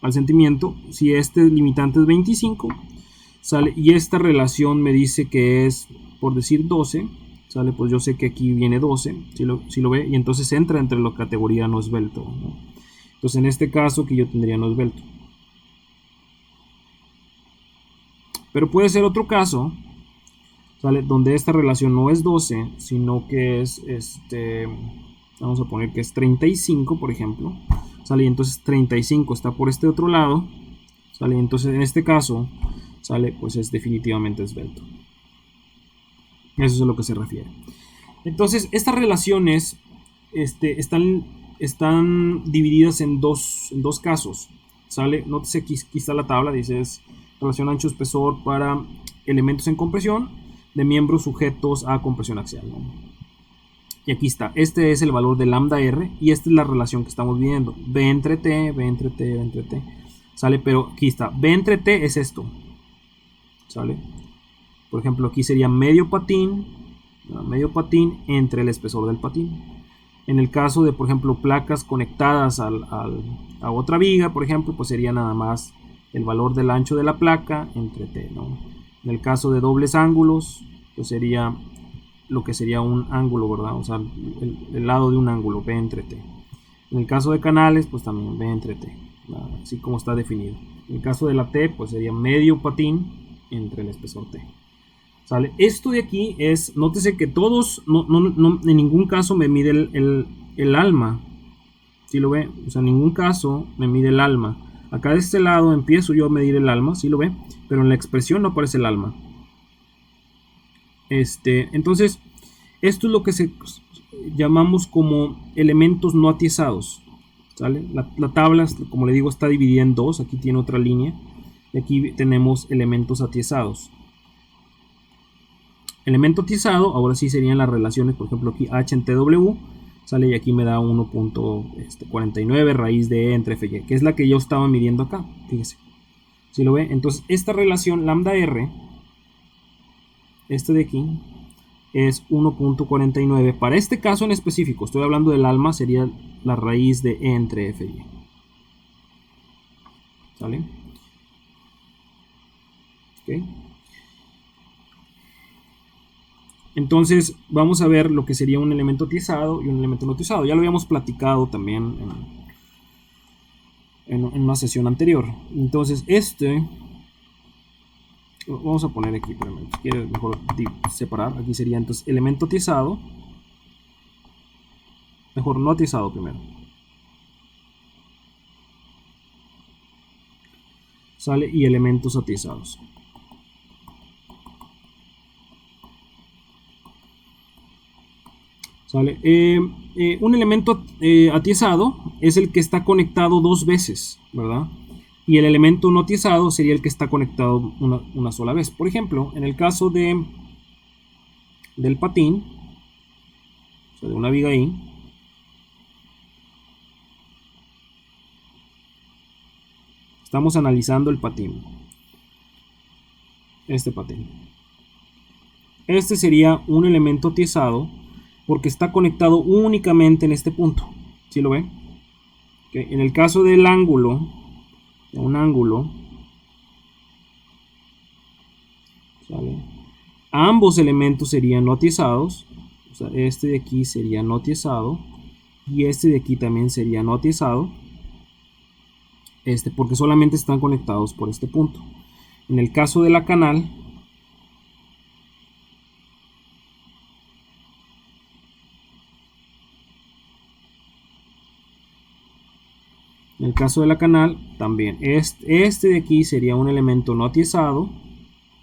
Speaker 1: sentimiento, si este limitante es 25, ¿sale? Y esta relación me dice que es, por decir, 12, ¿sale? Pues yo sé que aquí viene 12, si lo ve, y entonces entra entre la categoría no esbelto, ¿no? Entonces en este caso que yo tendría no esbelto. Pero puede ser otro caso, ¿sale?, donde esta relación no es 12, sino que es, vamos a poner que es 35, por ejemplo, ¿sale? Y entonces 35 está por este otro lado, ¿sale? Entonces en este caso, ¿sale?, pues es definitivamente esbelto. Eso es a lo que se refiere. Entonces estas relaciones están divididas en dos casos, ¿sale? Nótese aquí está la tabla, dice es relación ancho-espesor para elementos en compresión de miembros sujetos a compresión axial, ¿no? Y aquí está, este es el valor de lambda R y esta es la relación que estamos viendo, B entre T, B entre T, B entre T, ¿sale? Pero aquí está, B entre T es esto, ¿sale? Por ejemplo, aquí sería medio patín entre el espesor del patín. En el caso de, por ejemplo, placas conectadas a otra viga, por ejemplo, pues sería nada más el valor del ancho de la placa entre T, ¿no? En el caso de dobles ángulos, pues sería lo que sería un ángulo, ¿verdad? O sea, el lado de un ángulo, B entre T. En el caso de canales, pues también B entre T, así como está definido. En el caso de la T, pues sería medio patín entre el espesor T. ¿Sale? Esto de aquí es, nótese que todos, no, en ningún caso me mide el alma. ¿Sí lo ve? O sea, en ningún caso me mide el alma. Acá de este lado empiezo yo a medir el alma, ¿sí lo ve? Pero en la expresión no aparece el alma. Entonces, esto es lo que llamamos como elementos no atiezados, ¿sale? La tabla, como le digo, está dividida en dos. Aquí tiene otra línea. Y aquí tenemos elementos atiezados. Elemento atiezado, ahora sí serían las relaciones, por ejemplo, aquí H en TW, sale y aquí me da 1.49 raíz de E entre FY, que es la que yo estaba midiendo acá, fíjese. ¿Sí lo ve? Entonces, esta relación lambda R, de aquí, es 1.49. Para este caso en específico, estoy hablando del alma, sería la raíz de E entre FY. ¿Sale? Ok. Entonces vamos a ver lo que sería un elemento atiezado y un elemento no atiezado. Ya lo habíamos platicado también en una sesión anterior. Entonces vamos a poner aquí, pero si quieres mejor separar. Aquí sería entonces elemento atiezado. Mejor no atiezado primero. ¿Sale? Y elementos atiezados. ¿Sale? Un elemento atiezado es el que está conectado dos veces, ¿verdad? Y el elemento no atiezado sería el que está conectado una sola vez. Por ejemplo, en el caso del patín, o sea, de una viga ahí, Estamos analizando el patín. Este patín. Este sería un elemento atiesado porque está conectado únicamente en este punto. ¿Sí lo ven? Okay. En el caso del ángulo, de un ángulo, ¿sale? Ambos elementos serían no atiesados. O sea, este de aquí sería no atiesado y este de aquí también sería no atiesado. Porque solamente están conectados por este punto. En el caso de la canal, también este de aquí sería un elemento no atiesado.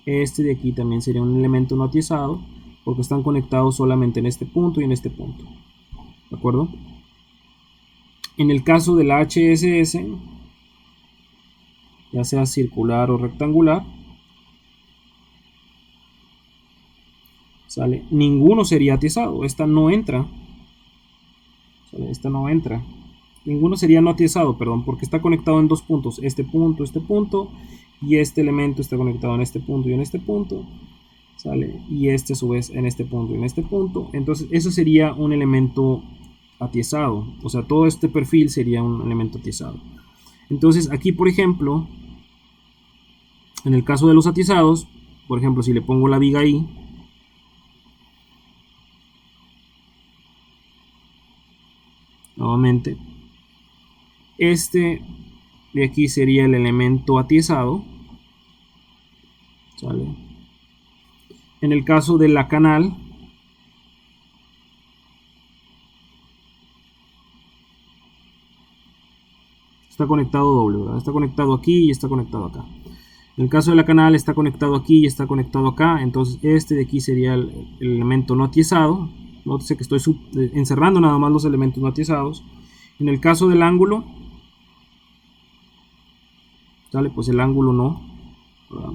Speaker 1: Este de aquí también sería un elemento no atiesado porque están conectados solamente en este punto y en este punto. ¿De acuerdo? En el caso del HSS, ya sea circular o rectangular, ¿sale? Ninguno sería atiesado. Esta no entra. ¿Sale? Esta no entra. Ninguno sería no atiesado, perdón, porque está conectado en dos puntos. Este punto, y este elemento está conectado en este punto y en este punto. ¿Sale? Y este a su vez en este punto y en este punto. Entonces eso sería un elemento atiesado. O sea, todo este perfil sería un elemento atiesado. Entonces aquí, por ejemplo, en el caso de los atiesados, por ejemplo, si le pongo la viga ahí, nuevamente, este de aquí sería el elemento atiesado, ¿sale? En el caso de la canal, está conectado doble, ¿verdad? Está conectado aquí y está conectado acá. En el caso de la canal está conectado aquí y está conectado acá. Entonces este de aquí sería el elemento no atiesado. Nótese que estoy encerrando nada más los elementos no atiesados. En el caso del ángulo, ¿sale? Pues el ángulo no, ¿verdad?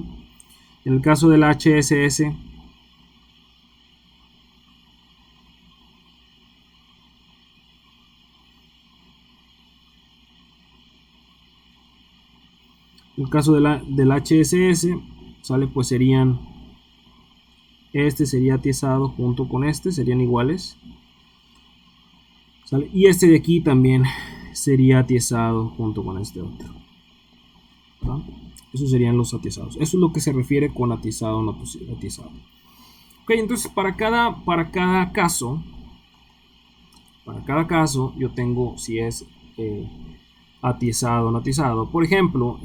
Speaker 1: En el caso del HSS, en el caso del HSS, ¿sale? Pues serían, este sería atiesado junto con este, serían iguales, ¿sale? Y este de aquí también sería atiesado junto con este otro, ¿verdad? Esos serían los atiesados. Eso es lo que se refiere con atiesado o no atiesado. Ok, entonces para cada caso yo tengo si es atiesado o no atiesado. Por ejemplo,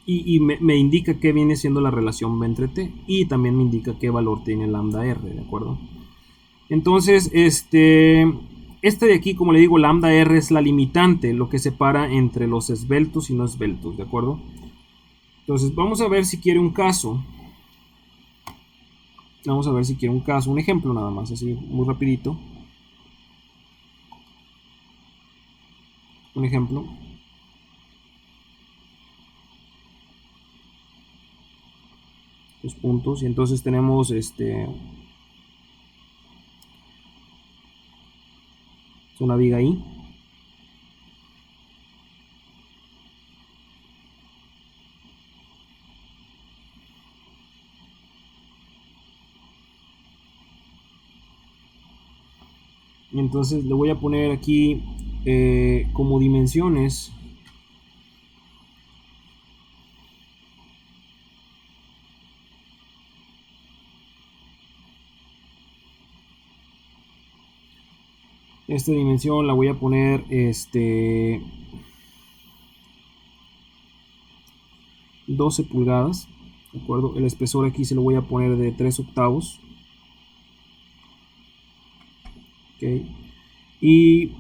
Speaker 1: y me indica qué viene siendo la relación B entre T y también me indica qué valor tiene lambda R, ¿de acuerdo? Entonces, este de aquí, como le digo, lambda R es la limitante, lo que separa entre los esbeltos y no esbeltos, ¿de acuerdo? Entonces, vamos a ver si quiere un caso. Vamos a ver si quiere un caso, un ejemplo nada más, así, muy rapidito. Un ejemplo. Los puntos, y entonces tenemos una viga ahí. Y entonces le voy a poner aquí como dimensiones esta dimensión la voy a poner 12 pulgadas, ¿de acuerdo? El espesor aquí se lo voy a poner de 3 octavos. Okay. Y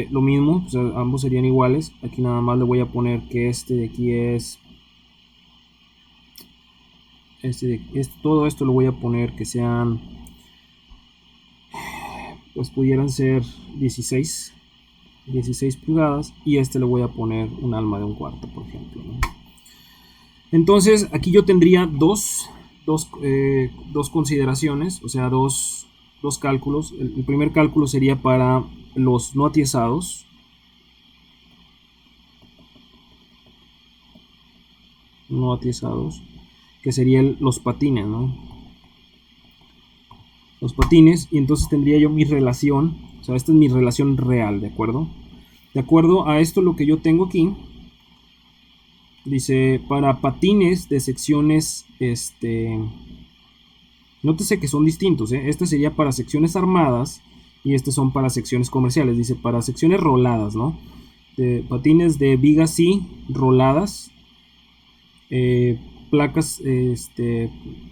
Speaker 1: lo mismo, o sea, ambos serían iguales. Aquí nada más le voy a poner que este de aquí es todo esto lo voy a poner que sean, pues pudieran ser 16 pulgadas, y le voy a poner un alma de 1/4, por ejemplo, ¿no? Entonces aquí yo tendría dos consideraciones, o sea, dos cálculos. El primer cálculo sería para los no atiesados. no atiezados, que serían los patines, ¿no? Los patines, y entonces tendría yo mi relación, o sea, esta es mi relación real, ¿de acuerdo? De acuerdo a esto, lo que yo tengo aquí, dice, para patines de secciones, nótese que son distintos, ¿eh? Este sería para secciones armadas y estos son para secciones comerciales. Dice, para secciones roladas, ¿no? De patines de vigas sí, roladas, placas,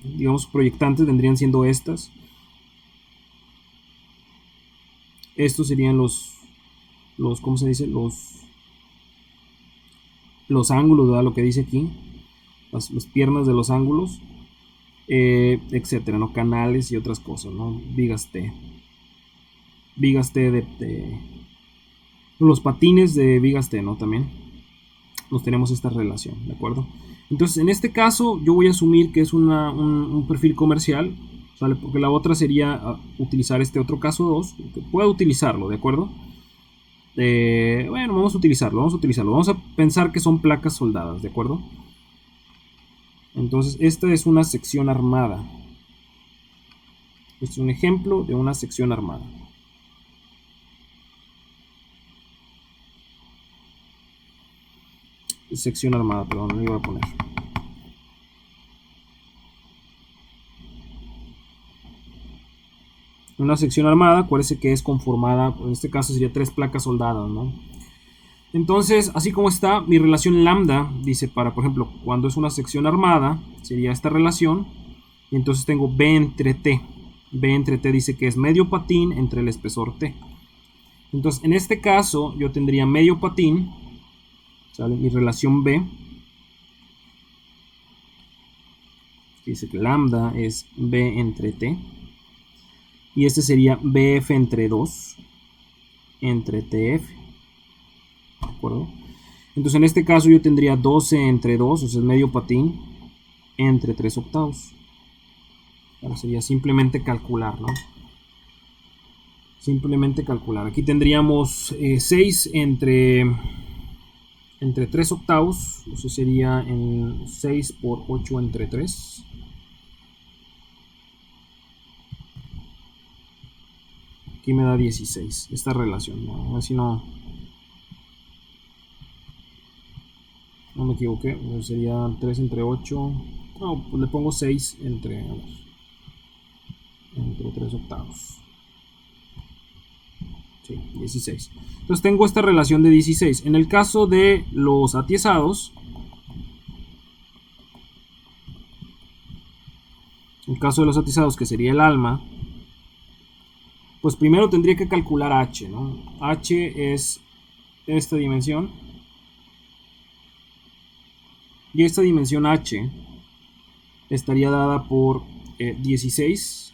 Speaker 1: digamos, proyectantes vendrían siendo estas. Estos serían los ¿cómo se dice? Los ángulos, ¿verdad? Lo que dice aquí, las piernas de los ángulos, etcétera, ¿no? Canales y otras cosas, ¿no? Vigas T de los patines de vigas T, ¿no? También nos tenemos esta relación, ¿de acuerdo? Entonces, en este caso, yo voy a asumir que es un perfil comercial, ¿sale? Porque la otra sería utilizar este otro caso 2, que pueda utilizarlo, ¿de acuerdo? Bueno, vamos a utilizarlo. Vamos a pensar que son placas soldadas, ¿de acuerdo? Entonces, esta es una sección armada. Este es un ejemplo de una sección armada. Sección armada, perdón, no iba a poner. Una sección armada, acuérdense que es conformada, en este caso sería 3 placas soldadas, ¿no? Entonces, así como está, mi relación lambda, dice para, por ejemplo, cuando es una sección armada, sería esta relación, y entonces tengo B entre T. B entre T dice que es medio patín entre el espesor T. Entonces, en este caso, yo tendría medio patín, ¿sale? Mi relación B, dice que lambda es B entre T, y este sería BF entre 2 entre TF, ¿de acuerdo? Entonces en este caso yo tendría 12 entre 2, o sea, medio patín, entre 3 octavos. Ahora sería simplemente calcular, ¿no? Simplemente calcular. Aquí tendríamos 6 entre 3 octavos, eso sería en 6 por 8 entre 3. Aquí me da 16, esta relación, ¿no? A ver si no me equivoqué, sería 3 entre 8, no, pues le pongo 6 entre 3 octavos. Sí, 16. Entonces tengo esta relación de 16. En el caso de los atiesados, que sería el alma, pues primero tendría que calcular H, ¿no? H es esta dimensión. Y esta dimensión H estaría dada por 16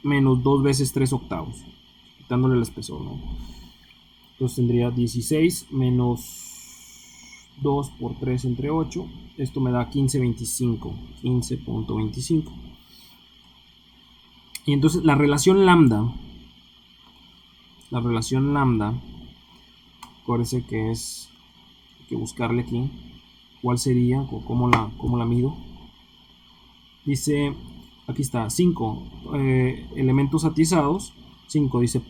Speaker 1: menos 2 veces 3 octavos, quitándole el espesor, ¿no? Entonces tendría 16 menos 2 por 3 entre 8. Esto me da 15.25. 15.25. Y entonces la relación lambda, acuérdense que es, hay que buscarle aquí, ¿cuál sería? O cómo la mido. Dice, aquí está, 5 elementos atiezados. 5, dice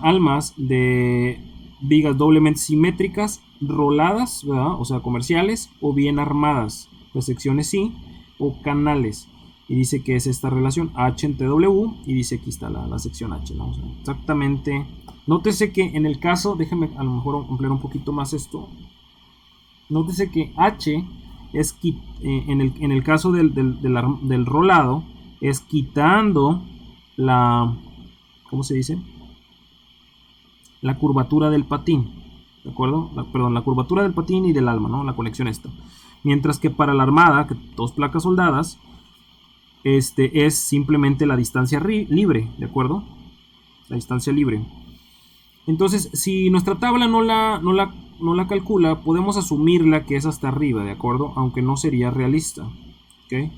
Speaker 1: almas de vigas doblemente simétricas, roladas, ¿verdad? O sea, comerciales, o bien armadas, de secciones sí, o canales. Y dice que es esta relación H entre W, y dice aquí está la sección H, ¿no? O sea, exactamente. Nótese que en el caso, déjenme a lo mejor ampliar un poquito más esto. Nótese que H es en el caso del rolado, es quitando la, ¿cómo se dice? La curvatura del patín, ¿de acuerdo? La curvatura del patín y del alma, ¿no? La conexión esta. Mientras que para la armada, que 2 placas soldadas, es simplemente la distancia libre, ¿de acuerdo? La distancia libre. Entonces, si nuestra tabla no la calcula, podemos asumirla que es hasta arriba, ¿de acuerdo? Aunque no sería realista, ¿ok?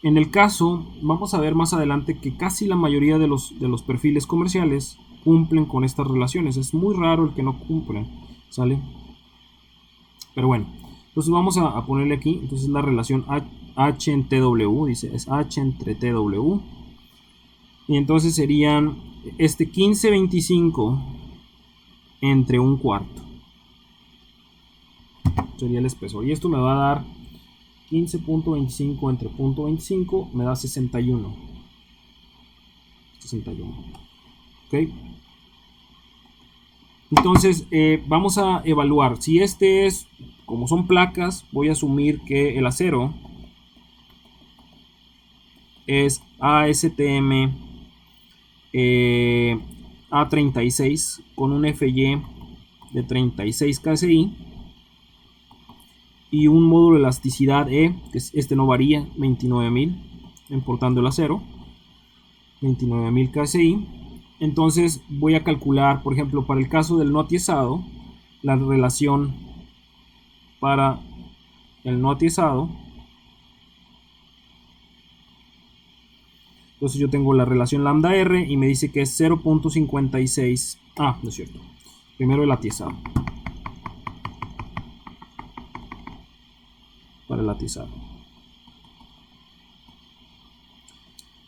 Speaker 1: En el caso, vamos a ver más adelante que casi la mayoría de los perfiles comerciales cumplen con estas relaciones. Es muy raro el que no cumplen, ¿sale? Pero bueno, Entonces vamos a ponerle aquí, entonces la relación H en TW, dice, es H entre TW. Y entonces serían este 1525 entre un cuarto. Sería el espesor. Y esto me va a dar 15.25 entre 0.25, me da 61. 61. ¿Ok? Entonces vamos a evaluar. Si este es, como son placas, voy a asumir que el acero es ASTM A36 con un FY de 36 KSI y un módulo de elasticidad E, que este no varía, 29.000, importando el acero, 29.000 KSI. Entonces voy a calcular, por ejemplo, para el caso del no atiesado, la relación para el no atiesado. Entonces yo tengo la relación lambda R y me dice que es 0.56. Ah, no es cierto. Primero el atiesado. Para el atiesado.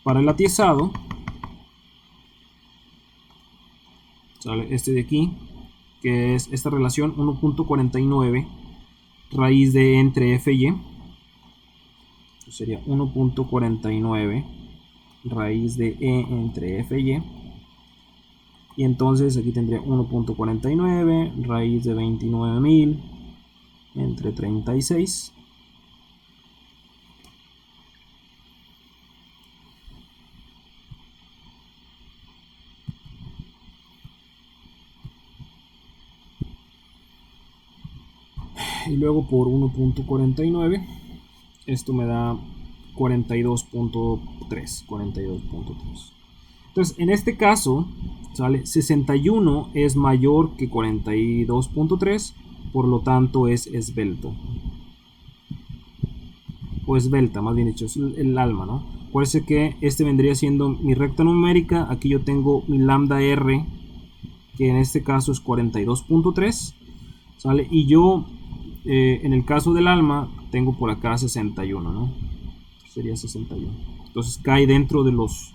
Speaker 1: Para el atiesado, sale este de aquí, que es esta relación 1.49 raíz de entre F y. Entonces sería 1.49 raíz de E entre F y. Y entonces aquí tendría 1.49 raíz de 29.000 entre 36. Y luego por 1.49, esto me da 42.3. 42.3. Entonces, en este caso, ¿sale? 61 es mayor que 42.3, por lo tanto es esbelto. O esbelta, más bien dicho, es el alma, ¿no? Acuérdense que este vendría siendo mi recta numérica. Aquí yo tengo mi lambda R, que en este caso es 42.3, ¿sale? Y yo, en el caso del alma, tengo por acá 61, ¿no? Sería 61. Entonces cae dentro de los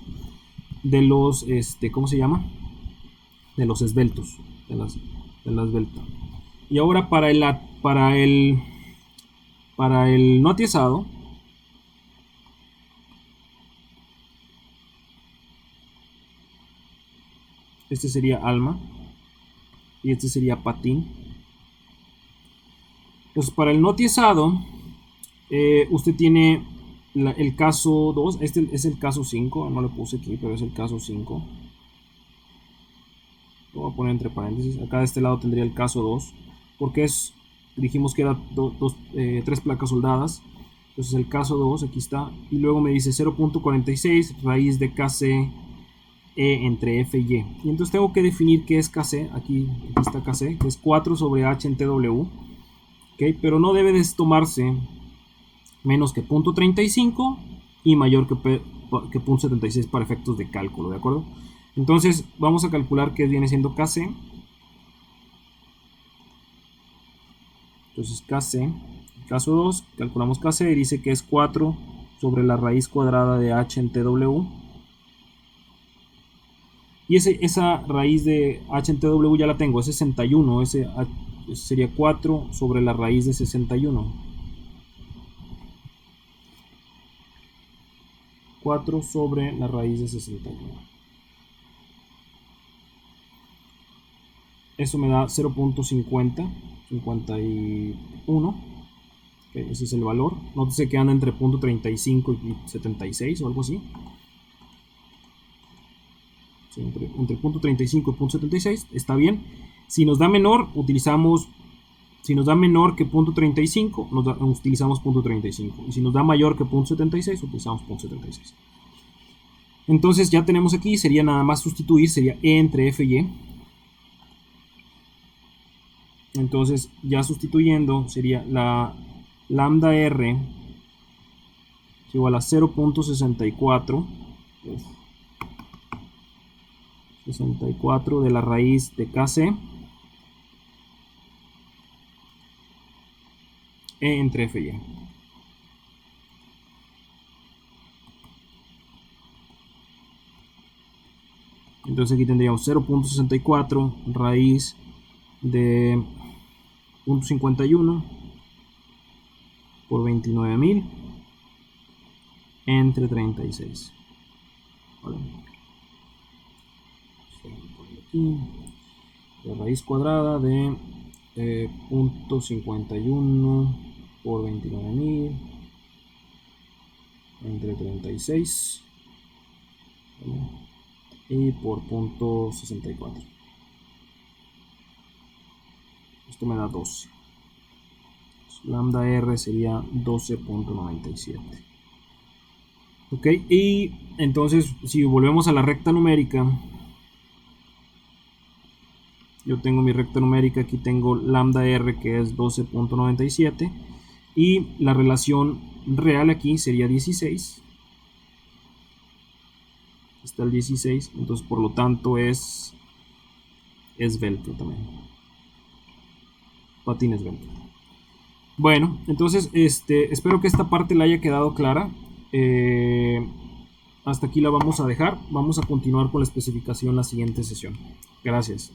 Speaker 1: ¿cómo se llama? De los esbeltos, de la esbelta. Y ahora para el no atiesado, este sería alma y este sería patín. Entonces para el no atiesado, usted tiene el caso 2, este es el caso 5, no lo puse aquí, pero es el caso 5. Lo voy a poner entre paréntesis. Acá de este lado tendría el caso 2, porque dijimos que era 3 placas soldadas. Entonces el caso 2, aquí está. Y luego me dice 0.46 raíz de KC E entre F y Y. Y entonces tengo que definir qué es KC. Aquí está KC, que es 4 sobre H en TW. ¿Okay? Pero no debe de tomarse menos que 0.35 y mayor que 0.76 para efectos de cálculo, ¿de acuerdo? Entonces vamos a calcular que viene siendo KC. Entonces KC, caso 2, calculamos KC y dice que es 4 sobre la raíz cuadrada de H en TW. Y esa raíz de H en TW ya la tengo, es 61, ese sería 4 sobre la raíz de 61. 4 sobre la raíz de 61. Eso me da 0.50, 51. Okay, ese es el valor. Nótese que anda entre 0.35 y 76 o algo así. Sí, entre 0.35 y 0.76 está bien. Si nos da menor, si nos da menor que 0.35, utilizamos 0.35. Y si nos da mayor que 0.76, utilizamos 0.76. Entonces ya tenemos aquí, sería nada más sustituir, sería E entre F y E. Entonces ya sustituyendo sería la lambda R es igual a 0.64 64 de la raíz de KC E entre F y E. Entonces aquí tendríamos 0.64 raíz de 0.51 por 29.000 entre 36. Vale. Aquí, la raíz cuadrada de 0.51 por 29.000 entre 36. Vale. Y por 0.64. Esto me da 12. Lambda R sería 12.97. Ok, y entonces si volvemos a la recta numérica, yo tengo mi recta numérica, aquí tengo lambda R que es 12.97 y la relación real aquí sería 16. Está el 16, entonces por lo tanto es velcro también. Patines velcro. Bueno, entonces espero que esta parte la haya quedado clara. Hasta aquí la vamos a dejar. Vamos a continuar con la especificación en la siguiente sesión. Gracias.